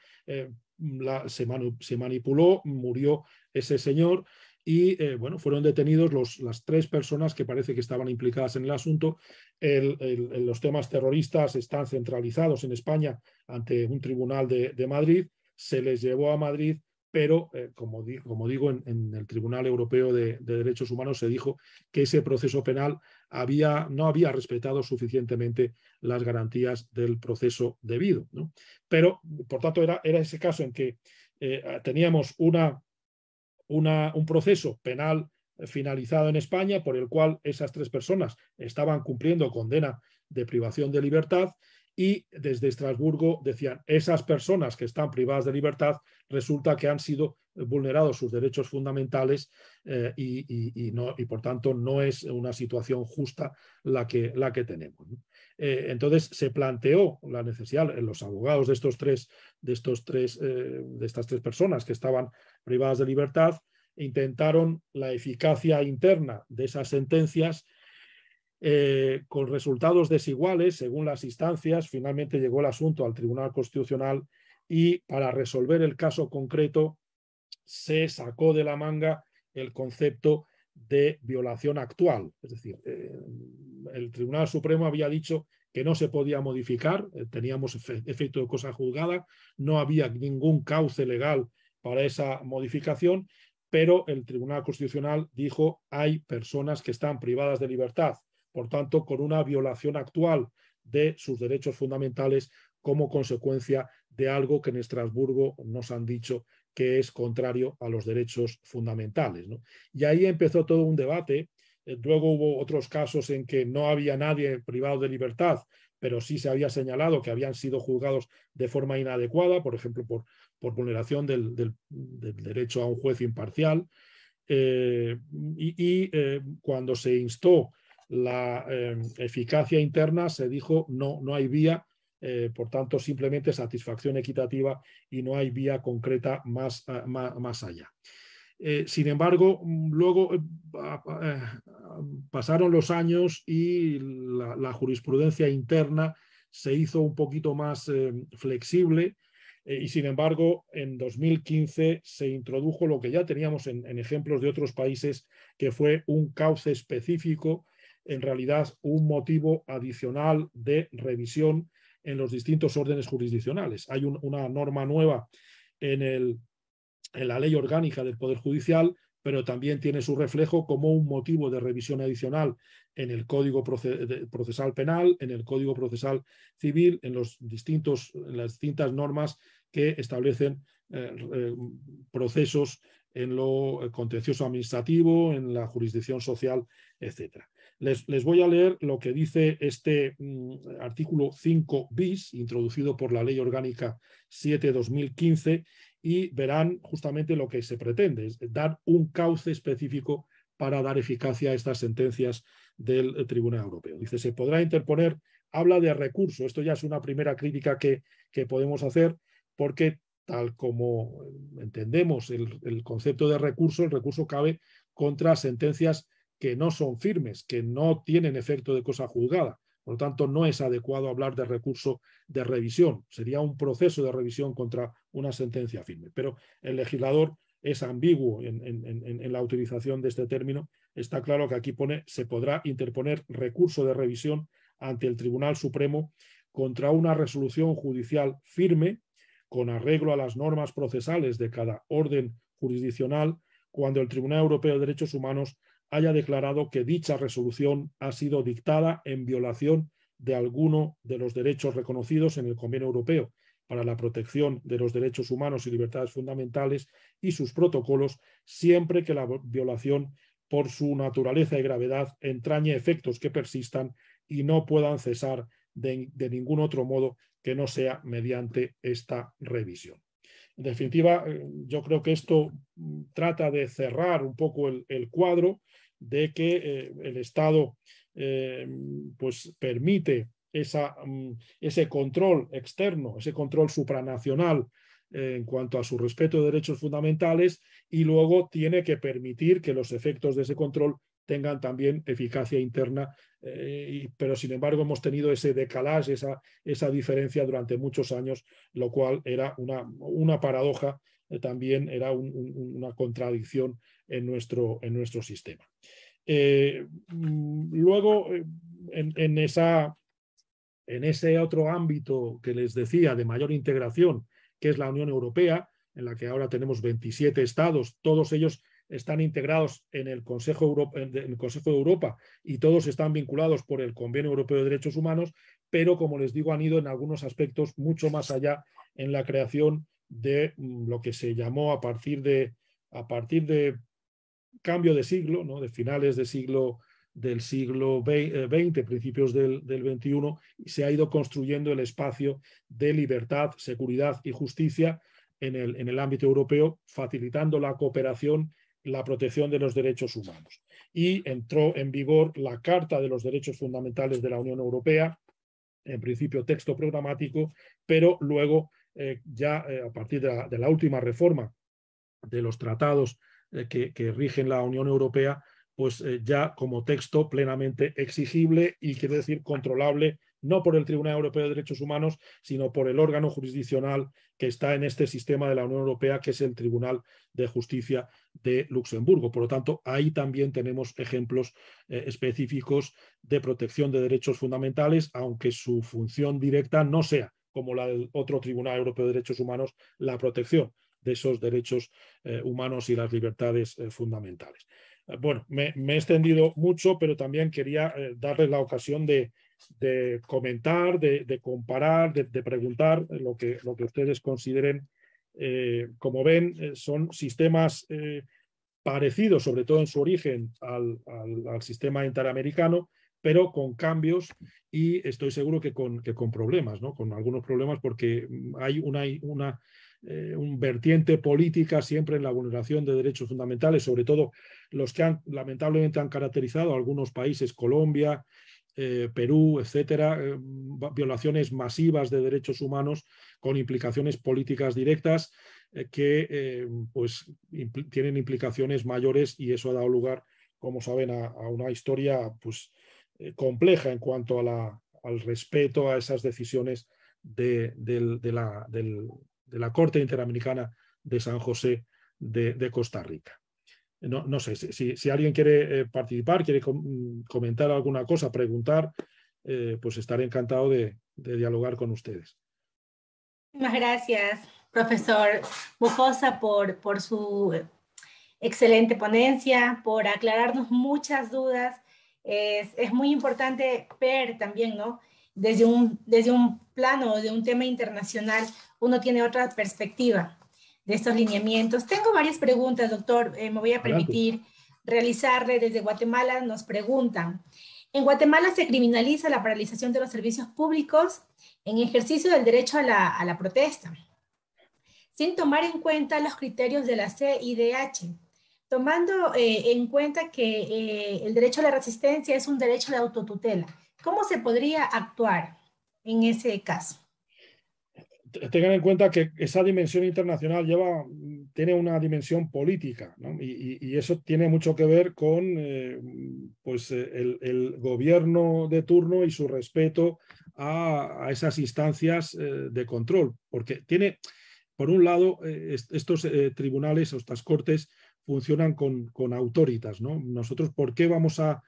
se manipuló, murió ese señor y bueno, fueron detenidos las 3 personas que parece que estaban implicadas en el asunto. Los temas terroristas están centralizados en España ante un tribunal de Madrid, se les llevó a Madrid, pero como digo, en el Tribunal Europeo de Derechos Humanos se dijo que ese proceso penal no había respetado suficientemente las garantías del proceso debido, ¿no? Pero, por tanto, era ese caso en que teníamos un proceso penal finalizado en España por el cual esas 3 personas estaban cumpliendo condena de privación de libertad y desde Estrasburgo decían esas personas que están privadas de libertad resulta que han sido vulnerados sus derechos fundamentales y por tanto no es una situación justa la que tenemos, ¿no? Entonces se planteó la necesidad, los abogados de estas 3 personas que estaban privadas de libertad intentaron la eficacia interna de esas sentencias con resultados desiguales según las instancias. Finalmente llegó el asunto al Tribunal Constitucional y para resolver el caso concreto se sacó de la manga el concepto de violación actual. Es decir, el Tribunal Supremo había dicho que no se podía modificar, teníamos efecto de cosa juzgada, no había ningún cauce legal para esa modificación, pero el Tribunal Constitucional dijo hay personas que están privadas de libertad, por tanto, con una violación actual de sus derechos fundamentales como consecuencia de algo que en Estrasburgo nos han dicho que es contrario a los derechos fundamentales, ¿no? Y ahí empezó todo un debate. Luego hubo otros casos en que no había nadie privado de libertad, pero sí se había señalado que habían sido juzgados de forma inadecuada, por ejemplo, por vulneración del derecho a un juez imparcial. Cuando se instó la eficacia interna, se dijo no hay vía, por tanto, simplemente satisfacción equitativa y no hay vía concreta más allá. Sin embargo, luego pasaron los años y la jurisprudencia interna se hizo un poquito más flexible y sin embargo en 2015 se introdujo lo que ya teníamos en ejemplos de otros países, que fue un cauce específico, en realidad un motivo adicional de revisión en los distintos órdenes jurisdiccionales. Hay una norma nueva en la ley orgánica del Poder Judicial, pero también tiene su reflejo como un motivo de revisión adicional en el Código Procesal Penal, en el Código Procesal Civil, en las distintas normas que establecen procesos en lo contencioso administrativo, en la jurisdicción social, etc. Les voy a leer lo que dice este artículo 5 bis, introducido por la Ley Orgánica 7/2015, y verán justamente lo que se pretende, es dar un cauce específico para dar eficacia a estas sentencias del Tribunal Europeo. Dice, se podrá interponer, habla de recurso, esto ya es una primera crítica que podemos hacer, porque tal como entendemos el concepto de recurso, el recurso cabe contra sentencias que no son firmes, que no tienen efecto de cosa juzgada. Por lo tanto, no es adecuado hablar de recurso de revisión. Sería un proceso de revisión contra una sentencia firme. Pero el legislador es ambiguo en la utilización de este término. Está claro que aquí pone se podrá interponer recurso de revisión ante el Tribunal Supremo contra una resolución judicial firme con arreglo a las normas procesales de cada orden jurisdiccional cuando el Tribunal Europeo de Derechos Humanos haya declarado que dicha resolución ha sido dictada en violación de alguno de los derechos reconocidos en el Convenio Europeo para la protección de los derechos humanos y libertades fundamentales y sus protocolos, siempre que la violación por su naturaleza y gravedad entrañe efectos que persistan y no puedan cesar de ningún otro modo que no sea mediante esta revisión. En definitiva, yo creo que esto trata de cerrar un poco el cuadro de que el Estado pues permite ese control externo, ese control supranacional en cuanto a su respeto de derechos fundamentales, y luego tiene que permitir que los efectos de ese control tengan también eficacia interna, pero sin embargo hemos tenido ese decalaje, esa diferencia durante muchos años, lo cual era una paradoja, también era una contradicción en nuestro sistema. Luego, en ese otro ámbito que les decía de mayor integración, que es la Unión Europea, en la que ahora tenemos 27 estados, todos ellos están integrados en el Consejo de Europa y todos están vinculados por el Convenio Europeo de Derechos Humanos, pero como les digo, han ido en algunos aspectos mucho más allá en la creación de lo que se llamó a partir de cambio de siglo, ¿no? De finales del siglo XX, principios del XXI, y se ha ido construyendo el espacio de libertad, seguridad y justicia en el ámbito europeo, facilitando la cooperación, la protección de los derechos humanos. Y entró en vigor la Carta de los Derechos Fundamentales de la Unión Europea, en principio texto programático, pero luego a partir de la última reforma de los tratados que rigen la Unión Europea, pues ya como texto plenamente exigible y quiere decir controlable no por el Tribunal Europeo de Derechos Humanos, sino por el órgano jurisdiccional que está en este sistema de la Unión Europea, que es el Tribunal de Justicia de Luxemburgo. Por lo tanto, ahí también tenemos ejemplos específicos de protección de derechos fundamentales, aunque su función directa no sea, como la del otro Tribunal Europeo de Derechos Humanos, la protección de esos derechos humanos y las libertades fundamentales. Bueno, me he extendido mucho, pero también quería darles la ocasión de comentar, de comparar, de preguntar lo que ustedes consideren. Como ven, son sistemas parecidos, sobre todo en su origen, al sistema interamericano, pero con cambios y estoy seguro que con problemas, ¿no? Con algunos problemas, porque hay un vertiente política siempre en la vulneración de derechos fundamentales, sobre todo los que lamentablemente han caracterizado a algunos países, Colombia, Perú, etcétera, violaciones masivas de derechos humanos con implicaciones políticas directas que pues tienen implicaciones mayores, y eso ha dado lugar, como saben, a una historia pues compleja en cuanto al respeto a esas decisiones de la Corte Interamericana de San José de Costa Rica. No sé, si alguien quiere participar, quiere comentar alguna cosa, preguntar, pues estaré encantado de dialogar con ustedes. Muchas gracias, profesor Bujosa, por su excelente ponencia, por aclararnos muchas dudas. Es muy importante ver también, ¿no? Desde un plano, de un tema internacional, uno tiene otra perspectiva de estos lineamientos. Tengo varias preguntas, doctor. Me voy a permitir realizarle. Desde Guatemala nos preguntan: en Guatemala se criminaliza la paralización de los servicios públicos en ejercicio del derecho a la protesta, sin tomar en cuenta los criterios de la CIDH, tomando en cuenta que el derecho a la resistencia es un derecho de autotutela. ¿Cómo se podría actuar en ese caso? Tengan en cuenta que esa dimensión internacional tiene una dimensión política, ¿no? Y eso tiene mucho que ver con pues, el gobierno de turno y su respeto a esas instancias de control, porque tiene, por un lado, estos tribunales o estas cortes funcionan con autoritas, ¿no? Nosotros, ¿por qué vamos a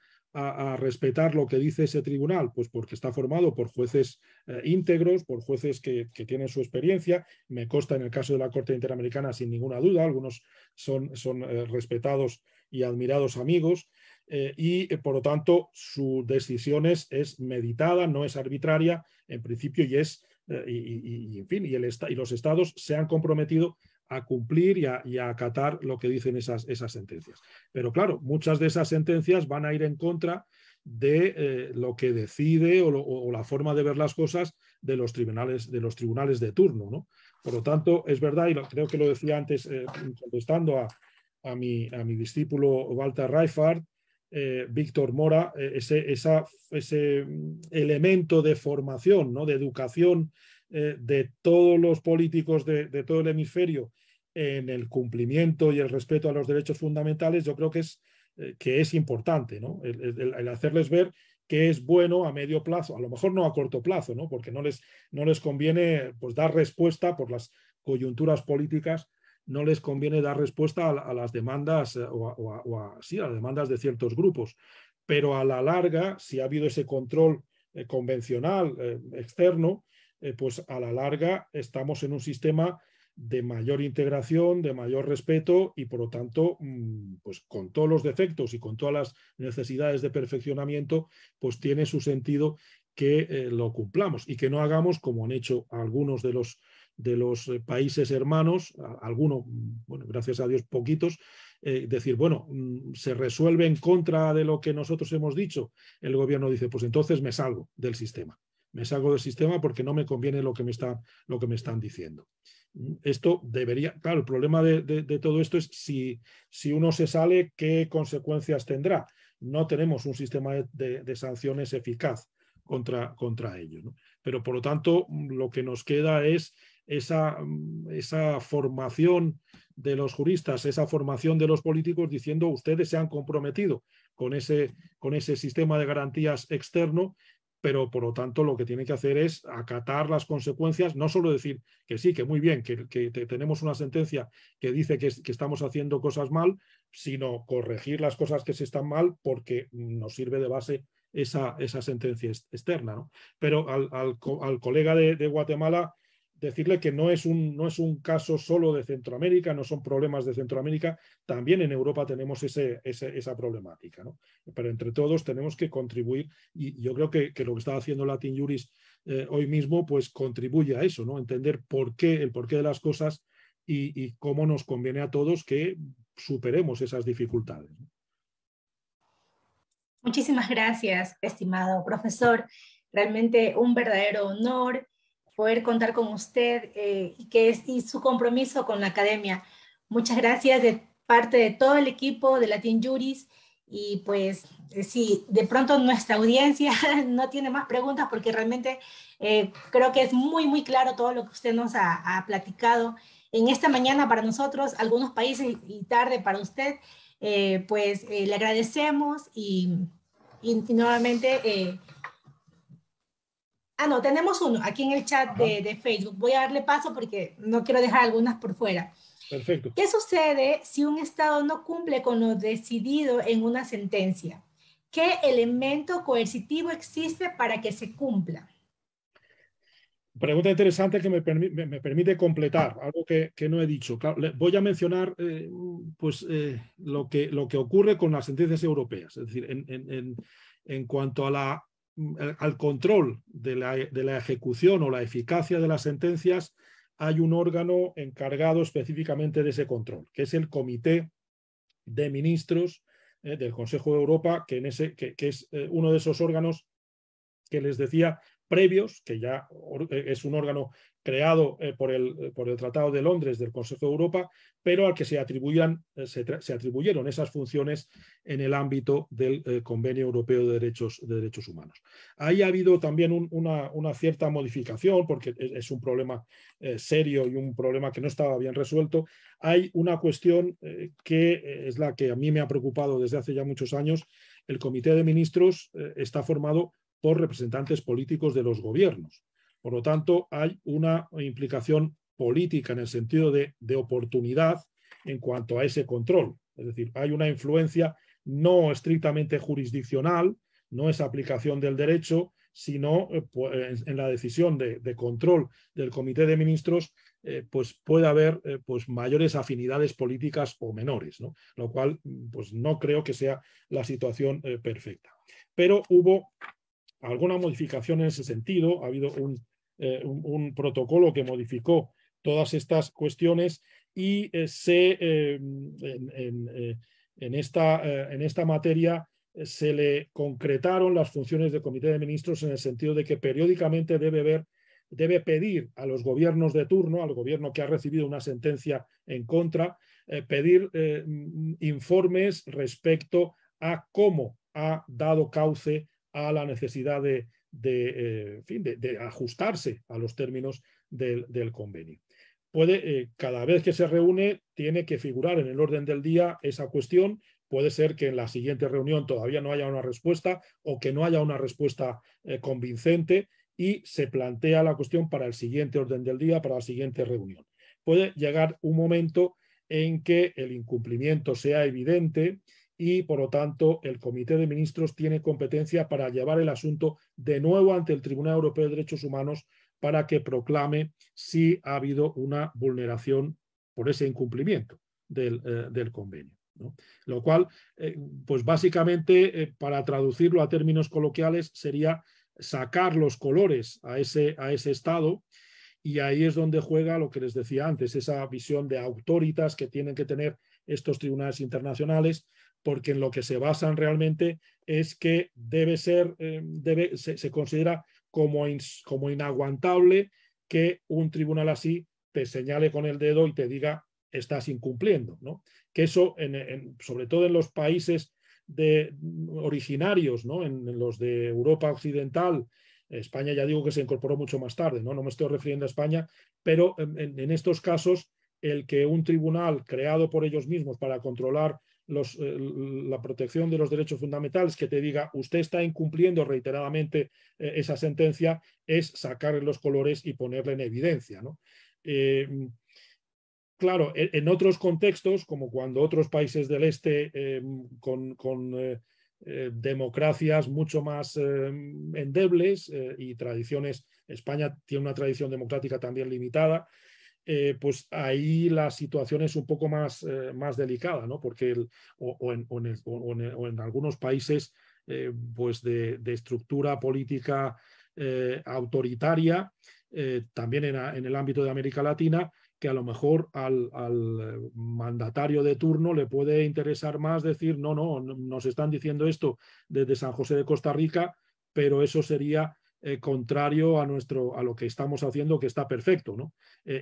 respetar lo que dice ese tribunal? Pues porque está formado por jueces íntegros, por jueces que tienen su experiencia. Me consta en el caso de la Corte Interamericana, sin ninguna duda, algunos son respetados y admirados amigos, y por lo tanto su decisión es meditada, no es arbitraria en principio, y en fin, y los estados se han comprometido a cumplir y a acatar lo que dicen esas sentencias. Pero claro, muchas de esas sentencias van a ir en contra de lo que decide o la forma de ver las cosas de los tribunales de turno, ¿no? Por lo tanto, es verdad, y creo que lo decía antes contestando a mi discípulo Walter Reifert, Víctor Mora, ese elemento de formación, ¿no? De educación de todos los políticos de todo el hemisferio en el cumplimiento y el respeto a los derechos fundamentales, yo creo que es importante, ¿no? El hacerles ver que es bueno a medio plazo, a lo mejor no a corto plazo, ¿no? Porque no les conviene pues, dar respuesta por las coyunturas políticas, no les conviene dar respuesta a las demandas sí, a las demandas de ciertos grupos, pero a la larga, si ha habido ese control convencional externo, pues a la larga estamos en un sistema de mayor integración, de mayor respeto, y por lo tanto, pues con todos los defectos y con todas las necesidades de perfeccionamiento, pues tiene su sentido que lo cumplamos y que no hagamos como han hecho algunos de los países hermanos, algunos, bueno, gracias a Dios poquitos, decir, bueno, se resuelve en contra de lo que nosotros hemos dicho. El gobierno dice, pues entonces me salgo del sistema. Me salgo del sistema porque no me conviene lo que me están diciendo. Esto debería, claro, el problema de todo esto es si uno se sale, ¿qué consecuencias tendrá? No tenemos un sistema de sanciones eficaz contra ello, ¿no? Pero por lo tanto, lo que nos queda es esa formación de los juristas, esa formación de los políticos diciendo ustedes se han comprometido con ese sistema de garantías externo, pero por lo tanto lo que tiene que hacer es acatar las consecuencias, no solo decir que sí, que muy bien, que tenemos una sentencia que dice que estamos haciendo cosas mal, sino corregir las cosas que se están mal porque nos sirve de base esa sentencia externa, ¿no? Pero al colega de Guatemala decirle que no es un caso solo de Centroamérica, no son problemas de Centroamérica, también en Europa tenemos esa problemática, ¿no? Pero entre todos tenemos que contribuir, y yo creo que lo que está haciendo Latin Juris hoy mismo pues contribuye a eso, ¿no? Entender el porqué de las cosas y cómo nos conviene a todos que superemos esas dificultades, ¿no? Muchísimas gracias, estimado profesor. Realmente un verdadero honor poder contar con usted y su compromiso con la academia. Muchas gracias de parte de todo el equipo de Latin Juris. Y pues si de pronto nuestra audiencia no tiene más preguntas, porque realmente creo que es muy, muy claro todo lo que usted nos ha platicado en esta mañana para nosotros, algunos países y tarde para usted. Le agradecemos y nuevamente, no, tenemos uno aquí en el chat de Facebook. Voy a darle paso porque no quiero dejar algunas por fuera. Perfecto. ¿Qué sucede si un Estado no cumple con lo decidido en una sentencia? ¿Qué elemento coercitivo existe para que se cumpla? Pregunta interesante que me permite completar algo que no he dicho. Claro, voy a mencionar lo que ocurre con las sentencias europeas. Es decir, en cuanto al control de la ejecución o la eficacia de las sentencias, hay un órgano encargado específicamente de ese control, que es el Comité de Ministros del Consejo de Europa, que es uno de esos órganos que les decía previos, que ya es un órgano creado por el Tratado de Londres del Consejo de Europa, pero al que se atribuyeron esas funciones en el ámbito del Convenio Europeo de Derechos Humanos. Ahí ha habido también una cierta modificación, porque es un problema serio y un problema que no estaba bien resuelto. Hay una cuestión que es la que a mí me ha preocupado desde hace ya muchos años. El Comité de Ministros está formado por representantes políticos de los gobiernos. Por lo tanto, hay una implicación política en el sentido de oportunidad en cuanto a ese control. Es decir, hay una influencia no estrictamente jurisdiccional, no es aplicación del derecho, sino en la decisión de control del Comité de Ministros, pues puede haber pues mayores afinidades políticas o menores, ¿no? Lo cual pues no creo que sea la situación perfecta. Pero hubo alguna modificación en ese sentido. Ha habido un protocolo que modificó todas estas cuestiones y en esta materia se le concretaron las funciones del Comité de Ministros en el sentido de que periódicamente debe pedir a los gobiernos de turno, al gobierno que ha recibido una sentencia en contra, pedir informes respecto a cómo ha dado cauce a la necesidad de ajustarse a los términos del convenio. Cada vez que se reúne, tiene que figurar en el orden del día esa cuestión. Puede ser que en la siguiente reunión todavía no haya una respuesta o que no haya una respuesta convincente y se plantea la cuestión para el siguiente orden del día, para la siguiente reunión. Puede llegar un momento en que el incumplimiento sea evidente y, por lo tanto, el Comité de Ministros tiene competencia para llevar el asunto de nuevo ante el Tribunal Europeo de Derechos Humanos para que proclame si ha habido una vulneración por ese incumplimiento del convenio, ¿no? Lo cual, pues básicamente, para traducirlo a términos coloquiales, sería sacar los colores a ese Estado. Y ahí es donde juega lo que les decía antes, esa visión de autoritas que tienen que tener estos tribunales internacionales, porque en lo que se basan realmente es que se considera como inaguantable que un tribunal así te señale con el dedo y te diga estás incumpliendo, ¿no? Que eso, sobre todo en los países originarios, ¿no? En los de Europa Occidental, España ya digo que se incorporó mucho más tarde, no me estoy refiriendo a España, pero en estos casos el que un tribunal creado por ellos mismos para controlar la protección de los derechos fundamentales, que te diga usted está incumpliendo reiteradamente esa sentencia, es sacarle los colores y ponerle en evidencia, ¿no? Claro, en otros contextos, como cuando otros países del este con democracias mucho más endebles y tradiciones, España tiene una tradición democrática también limitada, pues ahí la situación es un poco más, más delicada, ¿no? Porque o en algunos países pues de estructura política autoritaria, también en el ámbito de América Latina, que a lo mejor al mandatario de turno le puede interesar más decir, no, nos están diciendo esto desde San José de Costa Rica, pero eso sería contrario a lo que estamos haciendo, que está perfecto, ¿no?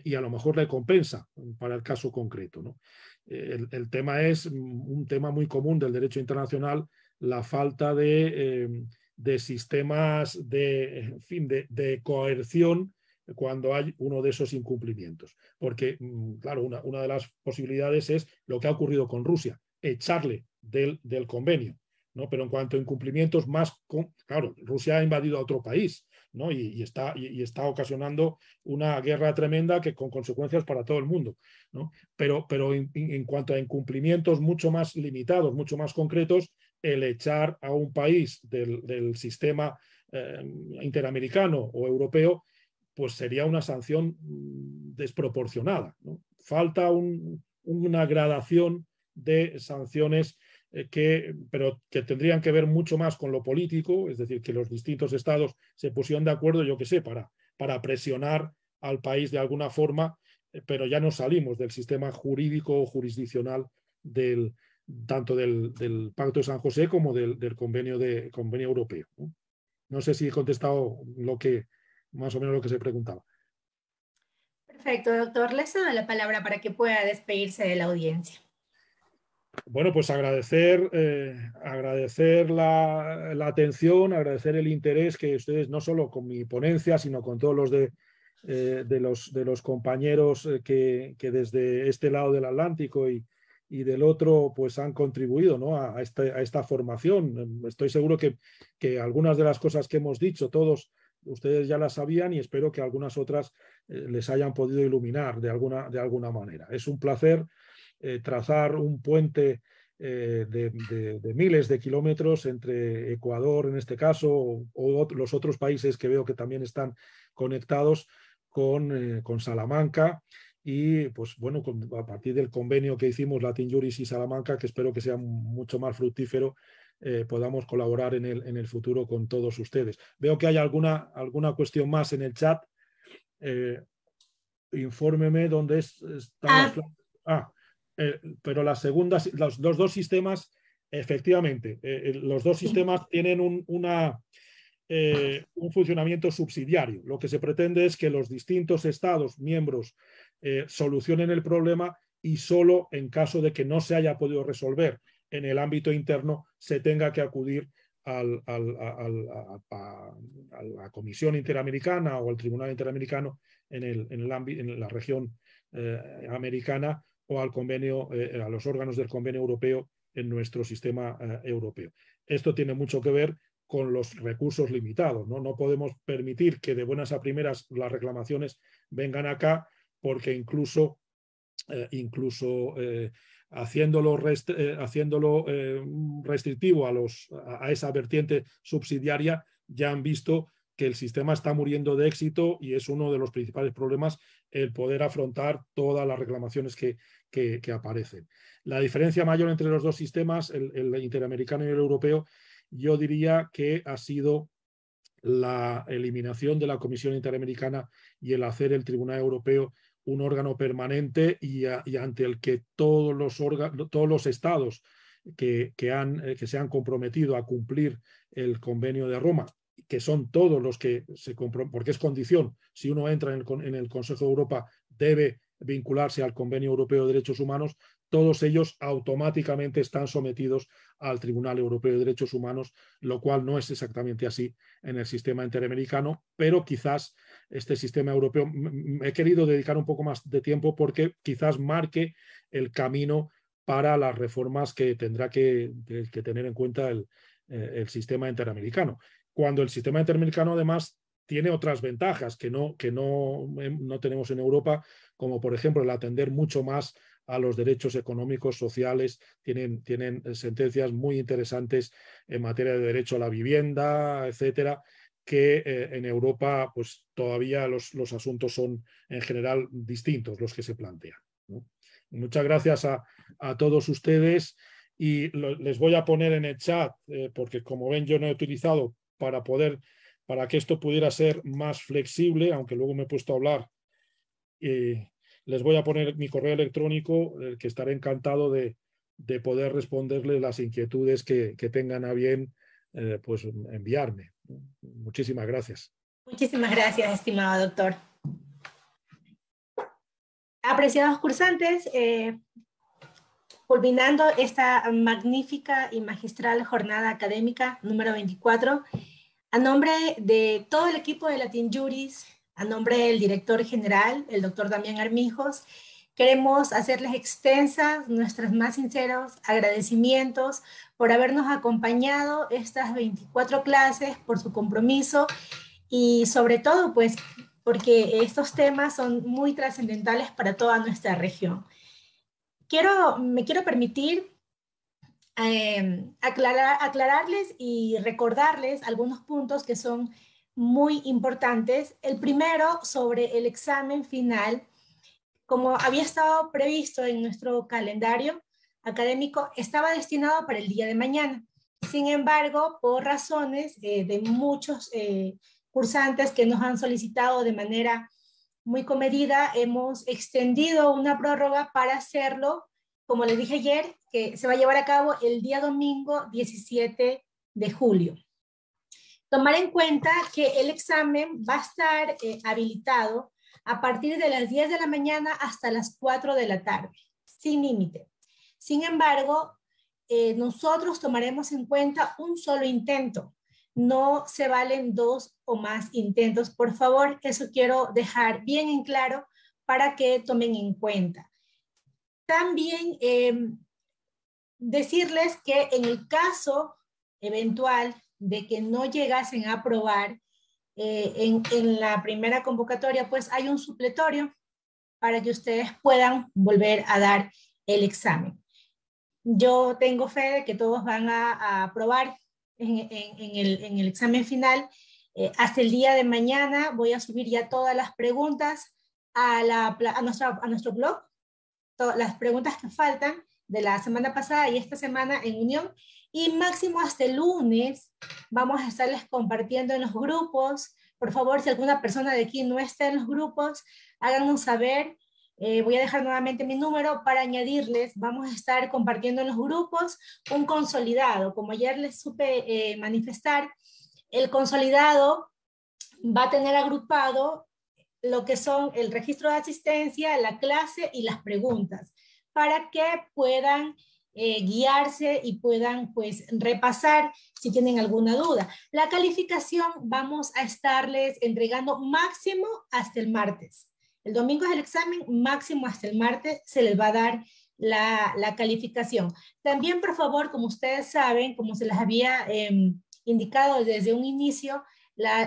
Y a lo mejor le compensa para el caso concreto, ¿no? El tema es un tema muy común del derecho internacional, la falta de sistemas en fin, de coerción cuando hay uno de esos incumplimientos. Porque, claro, una de las posibilidades es lo que ha ocurrido con Rusia, echarle del convenio, ¿no? Pero en cuanto a incumplimientos más, claro, Rusia ha invadido a otro país, ¿no? y está ocasionando una guerra tremenda que con consecuencias para todo el mundo, ¿no? Pero en cuanto a incumplimientos mucho más limitados, mucho más concretos, el echar a un país del sistema interamericano o europeo, pues sería una sanción desproporcionada, ¿no? Falta una gradación de sanciones pero que tendrían que ver mucho más con lo político, es decir, que los distintos estados se pusieran de acuerdo, yo qué sé, para presionar al país de alguna forma, pero ya no salimos del sistema jurídico o jurisdiccional tanto del Pacto de San José como del convenio europeo, ¿no? No sé si he contestado más o menos lo que se preguntaba. Perfecto, doctor. Le cedo la palabra para que pueda despedirse de la audiencia. Bueno, pues agradecer la atención, agradecer el interés que ustedes, no solo con mi ponencia, sino con todos los de los compañeros que desde este lado del Atlántico y del otro, pues han contribuido, ¿no? a esta formación. Estoy seguro que algunas de las cosas que hemos dicho, todos ustedes ya las sabían, y espero que algunas otras les hayan podido iluminar de alguna manera. Es un placer trazar un puente de miles de kilómetros entre Ecuador, en este caso, o los otros países que veo que también están conectados con Salamanca. Y pues bueno, a partir del convenio que hicimos Latin Juris y Salamanca, que espero que sea mucho más fructífero, podamos colaborar en el futuro con todos ustedes. Veo que hay alguna cuestión más en el chat. Infórmeme dónde están las clases. Pero las segundas, los dos sistemas, efectivamente, los dos sistemas tienen un funcionamiento subsidiario. Lo que se pretende es que los distintos estados miembros solucionen el problema, y solo en caso de que no se haya podido resolver en el ámbito interno se tenga que acudir a la Comisión Interamericana o al Tribunal Interamericano en la región americana, o al convenio, a los órganos del convenio europeo en nuestro sistema europeo. Esto tiene mucho que ver con los recursos limitados, ¿no? No podemos permitir que de buenas a primeras las reclamaciones vengan acá, porque incluso haciéndolo restrictivo a esa vertiente subsidiaria, ya han visto que el sistema está muriendo de éxito, y es uno de los principales problemas el poder afrontar todas las reclamaciones que aparecen. La diferencia mayor entre los dos sistemas, el interamericano y el europeo, yo diría que ha sido la eliminación de la Comisión Interamericana y el hacer el Tribunal Europeo un órgano permanente y ante el que todos los estados que se han comprometido a cumplir el Convenio de Roma, que son todos los que porque es condición, si uno entra en el Consejo de Europa debe vincularse al Convenio Europeo de Derechos Humanos, todos ellos automáticamente están sometidos al Tribunal Europeo de Derechos Humanos, lo cual no es exactamente así en el sistema interamericano, pero quizás este sistema europeo, he querido dedicar un poco más de tiempo porque quizás marque el camino para las reformas que tendrá que tener en cuenta el sistema interamericano. Cuando el sistema interamericano además tiene otras ventajas que no tenemos en Europa, como por ejemplo el atender mucho más a los derechos económicos, sociales, tienen sentencias muy interesantes en materia de derecho a la vivienda, etcétera, que en Europa pues todavía los asuntos son en general distintos los que se plantean, ¿no? Muchas gracias a todos ustedes y les voy a poner en el chat, porque como ven yo no he utilizado para que esto pudiera ser más flexible, aunque luego me he puesto a hablar. Les voy a poner mi correo electrónico, que estaré encantado de poder responderles las inquietudes que tengan a bien pues enviarme. Muchísimas gracias. Muchísimas gracias, estimado doctor. Apreciados cursantes, culminando esta magnífica y magistral jornada académica número 24, a nombre de todo el equipo de Latin Juris, a nombre del director general, el doctor Damián Armijos, queremos hacerles extensas nuestros más sinceros agradecimientos por habernos acompañado estas 24 clases, por su compromiso y sobre todo, pues, porque estos temas son muy trascendentales para toda nuestra región. Me quiero permitir aclararles y recordarles algunos puntos que son muy importantes. El primero, sobre el examen final. Como había estado previsto en nuestro calendario académico, estaba destinado para el día de mañana. Sin embargo, por razones de muchos cursantes que nos han solicitado de manera muy comedida, hemos extendido una prórroga para hacerlo, como les dije ayer, que se va a llevar a cabo el día domingo 17 de julio. Tomar en cuenta que el examen va a estar habilitado a partir de las 10 de la mañana hasta las 4 de la tarde, sin límite. Sin embargo, nosotros tomaremos en cuenta un solo intento. No se valen 2 o más intentos. Por favor, eso quiero dejar bien en claro para que tomen en cuenta. También decirles que en el caso eventual de que no llegasen a aprobar en la primera convocatoria, pues hay un supletorio para que ustedes puedan volver a dar el examen. Yo tengo fe de que todos van a aprobar en el examen final. Hasta el día de mañana voy a subir ya todas las preguntas a nuestro blog, todas las preguntas que faltan de la semana pasada y esta semana en unión, y máximo hasta el lunes vamos a estarles compartiendo en los grupos. Por favor, si alguna persona de aquí no está en los grupos, háganos saber. Voy a dejar nuevamente mi número para añadirles. Vamos a estar compartiendo en los grupos un consolidado. Como ayer les supe manifestar, el consolidado va a tener agrupado lo que son el registro de asistencia, la clase y las preguntas, para que puedan guiarse y puedan pues repasar si tienen alguna duda. La calificación vamos a estarles entregando máximo hasta el martes. El domingo es el examen, máximo hasta el martes se les va a dar la calificación. También, por favor, como ustedes saben, como se les había indicado desde un inicio,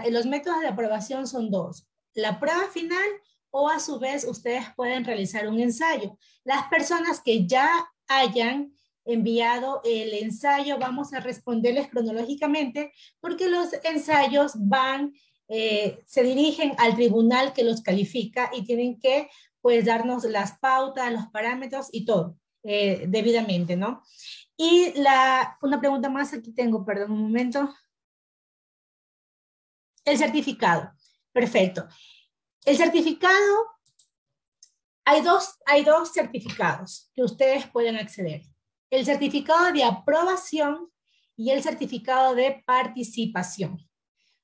los métodos de aprobación son 2. La prueba final o a su vez ustedes pueden realizar un ensayo. Las personas que ya hayan enviado el ensayo, vamos a responderles cronológicamente porque los ensayos se dirigen al tribunal que los califica y tienen que pues darnos las pautas, los parámetros y todo debidamente, ¿no? Y una pregunta más aquí tengo, perdón un momento. El certificado, perfecto. El certificado, hay dos certificados que ustedes pueden acceder. El certificado de aprobación y el certificado de participación.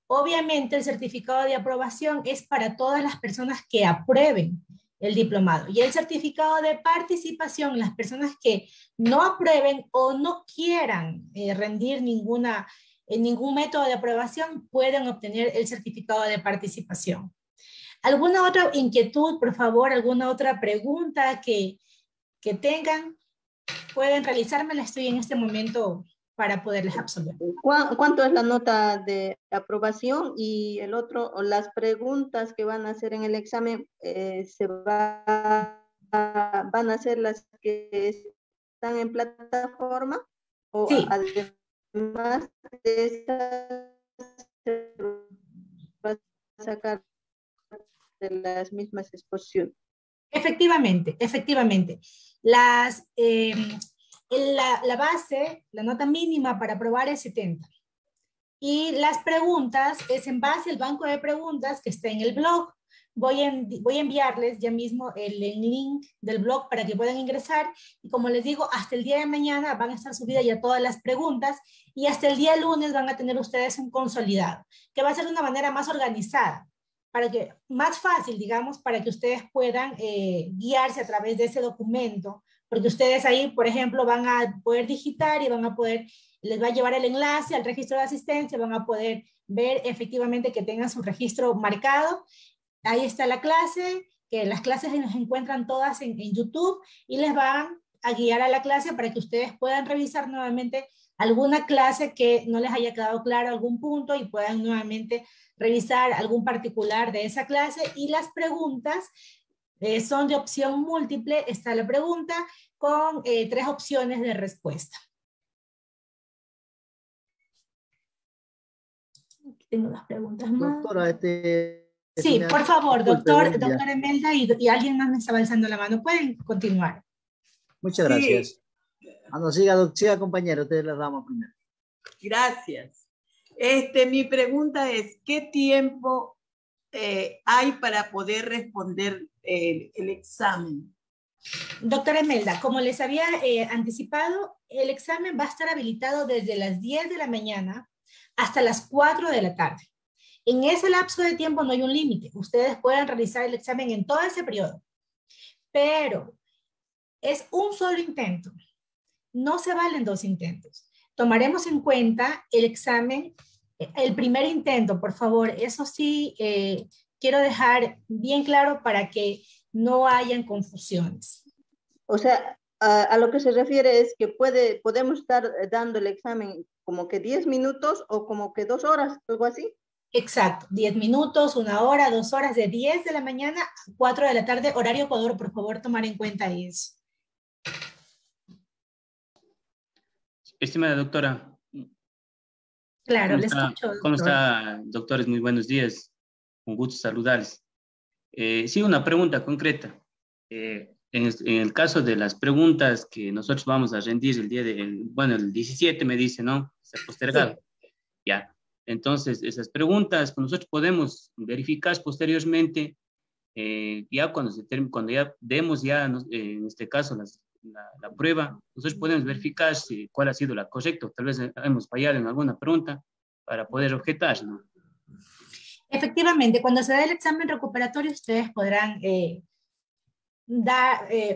Obviamente el certificado de aprobación es para todas las personas que aprueben el diplomado y el certificado de participación, las personas que no aprueben o no quieran rendir ningún método de aprobación pueden obtener el certificado de participación. ¿Alguna otra inquietud, por favor? ¿Alguna otra pregunta que tengan? pueden realizármela, estoy en este momento para poderles absolver. ¿Cuánto es la nota de aprobación? Y el otro, o las preguntas que van a hacer en el examen, van a ser las que están en plataforma, o Sí. además de esas se va a sacar de las mismas exposiciones. Efectivamente, efectivamente. La base, la nota mínima para aprobar es 70. Y las preguntas es en base al banco de preguntas que está en el blog. Voy a enviarles ya mismo el link del blog para que puedan ingresar. Y como les digo, hasta el día de mañana van a estar subidas ya todas las preguntas y hasta el día lunes van a tener ustedes un consolidado, que va a ser de una manera más organizada, para que, más fácil, digamos, para que ustedes puedan guiarse a través de ese documento, porque ustedes ahí, por ejemplo, van a poder digitar y van a poder, les va a llevar el enlace al registro de asistencia, van a poder ver efectivamente que tengan su registro marcado. Ahí está la clase, que las clases se encuentran todas en YouTube y les van a guiar a la clase para que ustedes puedan revisar nuevamente alguna clase que no les haya quedado claro algún punto y puedan nuevamente revisar algún particular de esa clase. Y las preguntas son de opción múltiple. Está la pregunta con 3 opciones de respuesta. Aquí tengo las preguntas más. Doctora, Sí, por favor, disculpe, doctora Emelda, y alguien más me está alzando la mano. ¿Pueden continuar? muchas gracias. Cuando siga compañero, te la damos primero. Gracias. Mi pregunta es, ¿qué tiempo hay para poder responder el examen? Doctora Emelda, como les había anticipado, el examen va a estar habilitado desde las 10 de la mañana hasta las 4 de la tarde. En ese lapso de tiempo no hay un límite. Ustedes pueden realizar el examen en todo ese periodo, pero es un solo intento. No se valen 2 intentos. Tomaremos en cuenta el examen, el primer intento, por favor. Eso sí, quiero dejar bien claro para que no hayan confusiones. O sea, a lo que se refiere es que podemos estar dando el examen como que 10 minutos o como que 2 horas, algo así. Exacto, 10 minutos, 1 hora, 2 horas, de 10 de la mañana a 4 de la tarde, horario Ecuador, por favor, tomar en cuenta eso. Estimada doctora. Claro, le escucho, doctor. ¿Cómo está, doctores? Muy buenos días. Un gusto saludarles. Sí, una pregunta concreta. En el caso de las preguntas que nosotros vamos a rendir el 17 me dice, ¿no? Se ha postergado. Sí. Ya. Entonces, esas preguntas pues, nosotros podemos verificar posteriormente, ya cuando ya demos ya, en este caso, la prueba, nosotros podemos verificar cuál ha sido la correcta. Tal vez hemos fallado en alguna pregunta para poder objetar, ¿no? Efectivamente, cuando se da el examen recuperatorio, ustedes podrán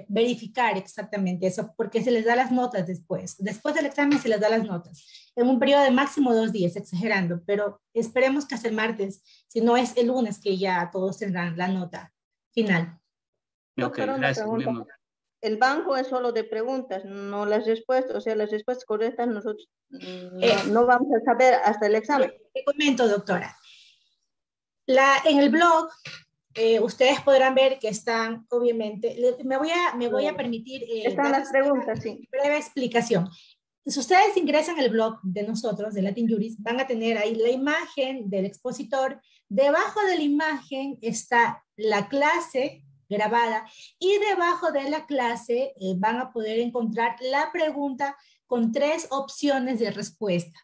verificar exactamente eso, porque se les da las notas después. Después del examen se les da las notas, en un periodo de máximo 2 días, exagerando, pero esperemos que hasta el martes, si no es el lunes, que ya todos tendrán la nota final. Ok, gracias. El banco es solo de preguntas, no las respuestas, o sea, las respuestas correctas nosotros no vamos a saber hasta el examen. Te comento, doctora. En el blog, ustedes podrán ver que están, obviamente, me voy a permitir están las preguntas, sí. Breve explicación. Si ustedes ingresan al blog de nosotros, de Latin Juris, van a tener ahí la imagen del expositor. Debajo de la imagen está la clase grabada y debajo de la clase van a poder encontrar la pregunta con 3 opciones de respuesta.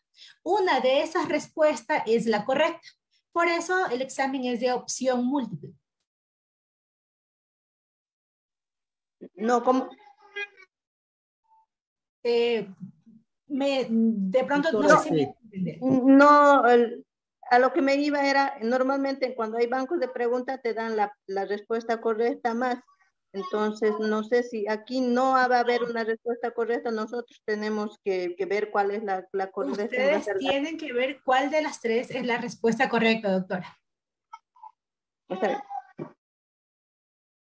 Una de esas respuestas es la correcta. Por eso el examen es de opción múltiple. No, ¿cómo? De pronto no sé si me entienden. No, a lo que me iba era, normalmente cuando hay bancos de preguntas te dan la respuesta correcta más. Entonces, no sé si aquí no va a haber una respuesta correcta, nosotros tenemos que ver cuál es la correcta. Ustedes tienen que ver cuál de las 3 es la respuesta correcta, doctora. Está bien.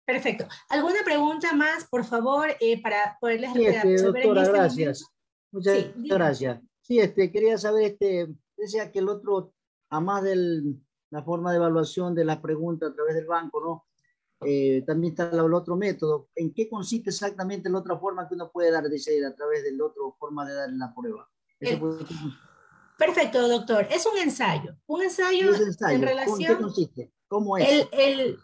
Perfecto. ¿Alguna pregunta más, por favor, para poderles Sí, resolver en doctora, este gracias. momento? Muchas Sí, dígame. gracias. Sí, quería saber, decía que el otro, a más de la forma de evaluación de las preguntas a través del banco, ¿no? También está el otro método. ¿En qué consiste exactamente la otra forma que uno puede dar, dice, a través de la otra forma de dar la prueba? Eso El- fue, Perfecto, doctor. Es un ensayo. Un ensayo y ese en ensayo, ¿en qué relación, consiste? ¿Cómo es? el, el,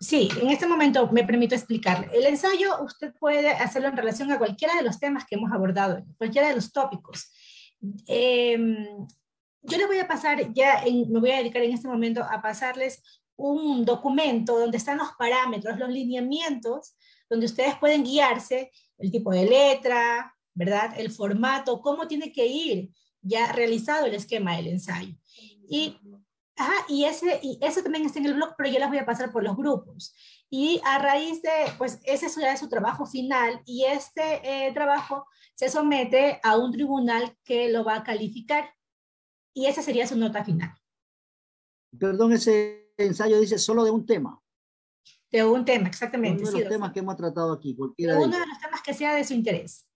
sí, en este momento me permito explicarle. El ensayo usted puede hacerlo en relación a cualquiera de los temas que hemos abordado, cualquiera de los tópicos. Yo le voy a pasar, me voy a dedicar en este momento a pasarles un documento donde están los parámetros, los lineamientos, donde ustedes pueden guiarse, el tipo de letra, ¿verdad? El formato, cómo tiene que ir ya realizado el esquema del ensayo. Y, y eso también está en el blog, pero yo las voy a pasar por los grupos. Y a raíz de, pues ese ya es su trabajo final y este trabajo se somete a un tribunal que lo va a calificar y esa sería su nota final. Perdón, ese ensayo dice solo de un tema. De un tema, exactamente. Uno de Sí, los doctor. temas que hemos tratado aquí, De cualquiera de uno de ellos. los temas que sea de su interés.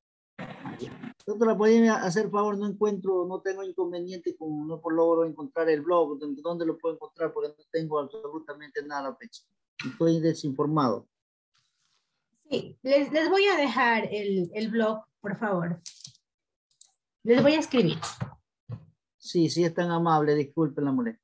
Doctora, ¿podría hacer favor? No encuentro, no tengo inconveniente con, no por logro encontrar el blog, ¿dónde lo puedo encontrar? Porque no tengo absolutamente nada a la fecha. Estoy desinformado. Sí, les voy a dejar el blog, por favor. Les voy a escribir. Sí, sí es tan amable, disculpen la molestia.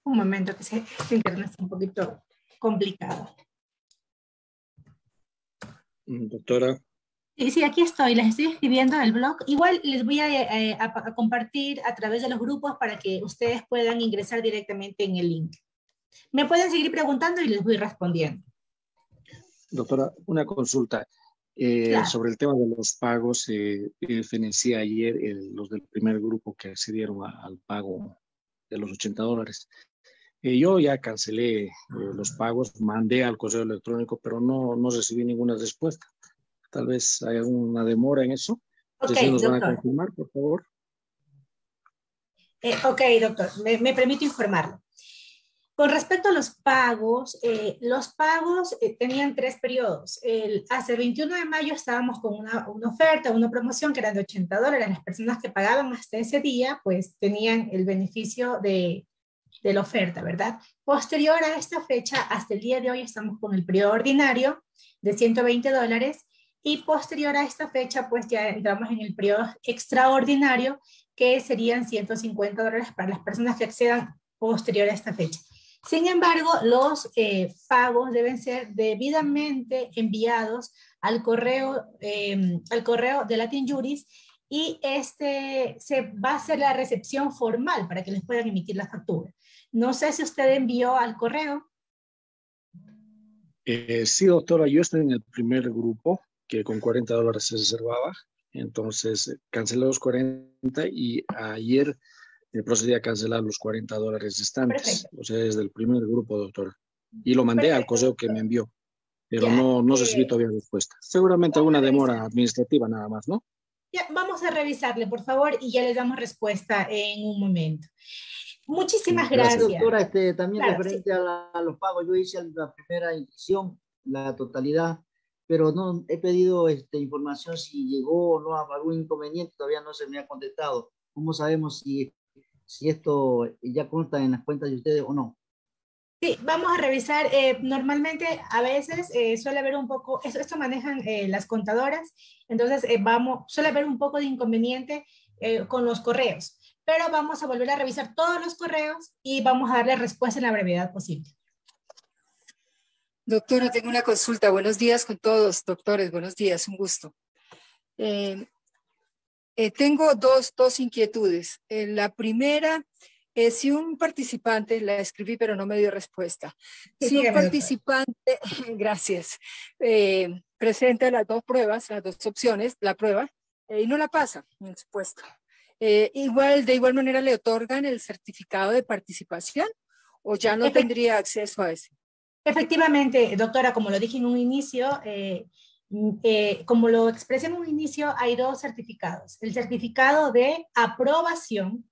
Un momento, que este internet está un poquito complicado. Doctora. Sí, sí, aquí estoy, les estoy escribiendo el blog. Igual les voy a compartir a través de los grupos para que ustedes puedan ingresar directamente en el link. Me pueden seguir preguntando y les voy respondiendo. Doctora, una consulta Claro. sobre el tema de los pagos. Financié ayer los del primer grupo que accedieron al pago de los $80. Yo ya cancelé los pagos, mandé al correo electrónico, pero no recibí ninguna respuesta. Tal vez hay alguna demora en eso. Ok, Si nos van a doctor. confirmar, por favor. Ok, doctor, me permito informarlo. Con respecto a los pagos tenían 3 periodos. Hace el 21 de mayo estábamos con una oferta, una promoción que era de $80. Las personas que pagaban hasta ese día, pues tenían el beneficio de la oferta, ¿verdad? Posterior a esta fecha, hasta el día de hoy, estamos con el periodo ordinario de $120 y posterior a esta fecha, pues ya entramos en el periodo extraordinario, que serían $150 para las personas que accedan posterior a esta fecha. Sin embargo, los pagos deben ser debidamente enviados al correo de Latin Juris y se va a hacer la recepción formal para que les puedan emitir la factura. No sé si usted envió al correo. Sí, doctora, yo estoy en el primer grupo que con $40 se reservaba. Entonces cancelé los 40 y ayer procedí a cancelar los $40 restantes. Perfecto. O sea, desde el primer grupo, doctora. Y lo mandé al correo que me envió, pero Ya, no recibí todavía respuesta. Seguramente alguna demora administrativa nada más, ¿no? Ya, vamos a revisarle, por favor, y ya les damos respuesta en un momento. Muchísimas Gracias. gracias. Doctora, también Claro, referente sí. a los pagos, yo hice la primera inscripción, la totalidad, pero no he pedido información si llegó o no, algún inconveniente, todavía no se me ha contestado. ¿Cómo sabemos si esto ya consta en las cuentas de ustedes o no? Sí, vamos a revisar. Normalmente, a veces suele haber un poco, esto manejan las contadoras, entonces suele haber un poco de inconveniente con los correos, pero vamos a volver a revisar todos los correos y vamos a darle respuesta en la brevedad posible. Doctora, tengo una consulta. Buenos días con todos, doctores. Buenos días, un gusto. Tengo dos inquietudes. La primera es si un participante, la escribí pero no me dio respuesta. Sí, Si un dígame, participante, gracias, presenta las dos pruebas, las dos opciones, la prueba, y no la pasa, en su puesto. De igual manera le otorgan el certificado de participación o ya no tendría acceso a ese. Efectivamente, doctora, como lo dije en un inicio, como lo expresé en un inicio, hay dos certificados. El certificado de aprobación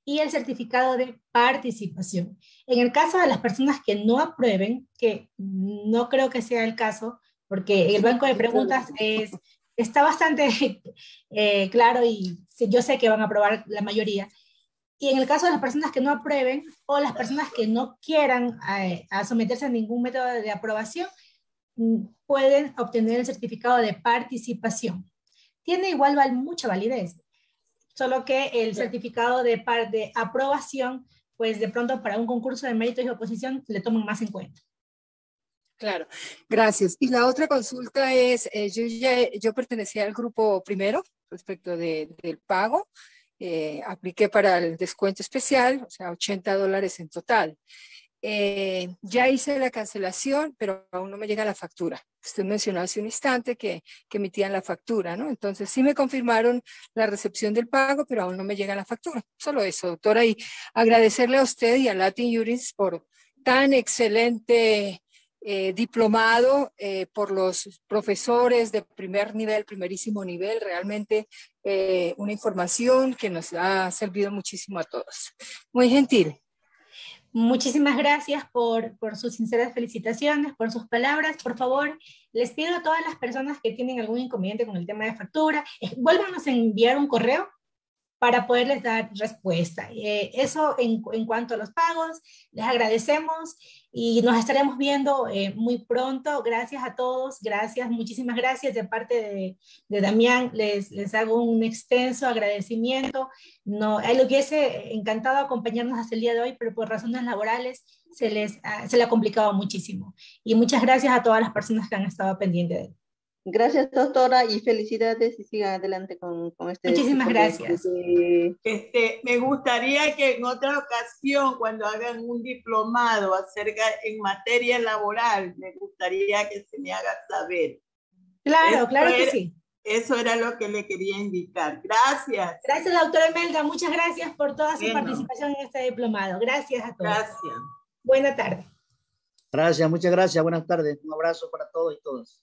y el certificado de participación. En el caso de las personas que no aprueben, que no creo que sea el caso, porque el banco de preguntas está bastante claro y yo sé que van a aprobar la mayoría. Y en el caso de las personas que no aprueben o las personas que no quieran a someterse a ningún método de aprobación, pueden obtener el certificado de participación. Tiene igual mucha validez, solo que el certificado de aprobación, pues de pronto para un concurso de méritos y oposición le toman más en cuenta. Claro, gracias. Y la otra consulta es, yo pertenecía al grupo primero respecto del pago. Apliqué para el descuento especial, o sea, $80 en total. Ya hice la cancelación, pero aún no me llega la factura. Usted mencionó hace un instante que emitían la factura, ¿no? Entonces sí me confirmaron la recepción del pago, pero aún no me llega la factura. Solo eso, doctora, y agradecerle a usted y a Latin Juris por tan excelente diplomado, por los profesores de primer nivel, primerísimo nivel, realmente una información que nos ha servido muchísimo a todos. Muy gentil. Muchísimas gracias por sus sinceras felicitaciones, por sus palabras. Por favor, les pido a todas las personas que tienen algún inconveniente con el tema de factura, vuélvanos a enviar un correo para poderles dar respuesta. Eso en cuanto a los pagos, les agradecemos y nos estaremos viendo muy pronto. Gracias a todos, gracias, muchísimas gracias de parte de Damián. Les hago un extenso agradecimiento. No, él hubiese encantado acompañarnos hasta el día de hoy, pero por razones laborales se le ha complicado muchísimo. Y muchas gracias a todas las personas que han estado pendientes de él. Gracias, doctora, y felicidades y sigan adelante con este. Muchísimas gracias. Me gustaría que en otra ocasión, cuando hagan un diplomado acerca en materia laboral, me gustaría que se me haga saber. Claro, claro que sí. Eso era lo que le quería indicar. Gracias. Gracias, doctora Imelda. Muchas gracias por toda su participación en este diplomado. Gracias a todos. Gracias. Buena tarde. Gracias, muchas gracias. Buenas tardes. Un abrazo para todos y todas.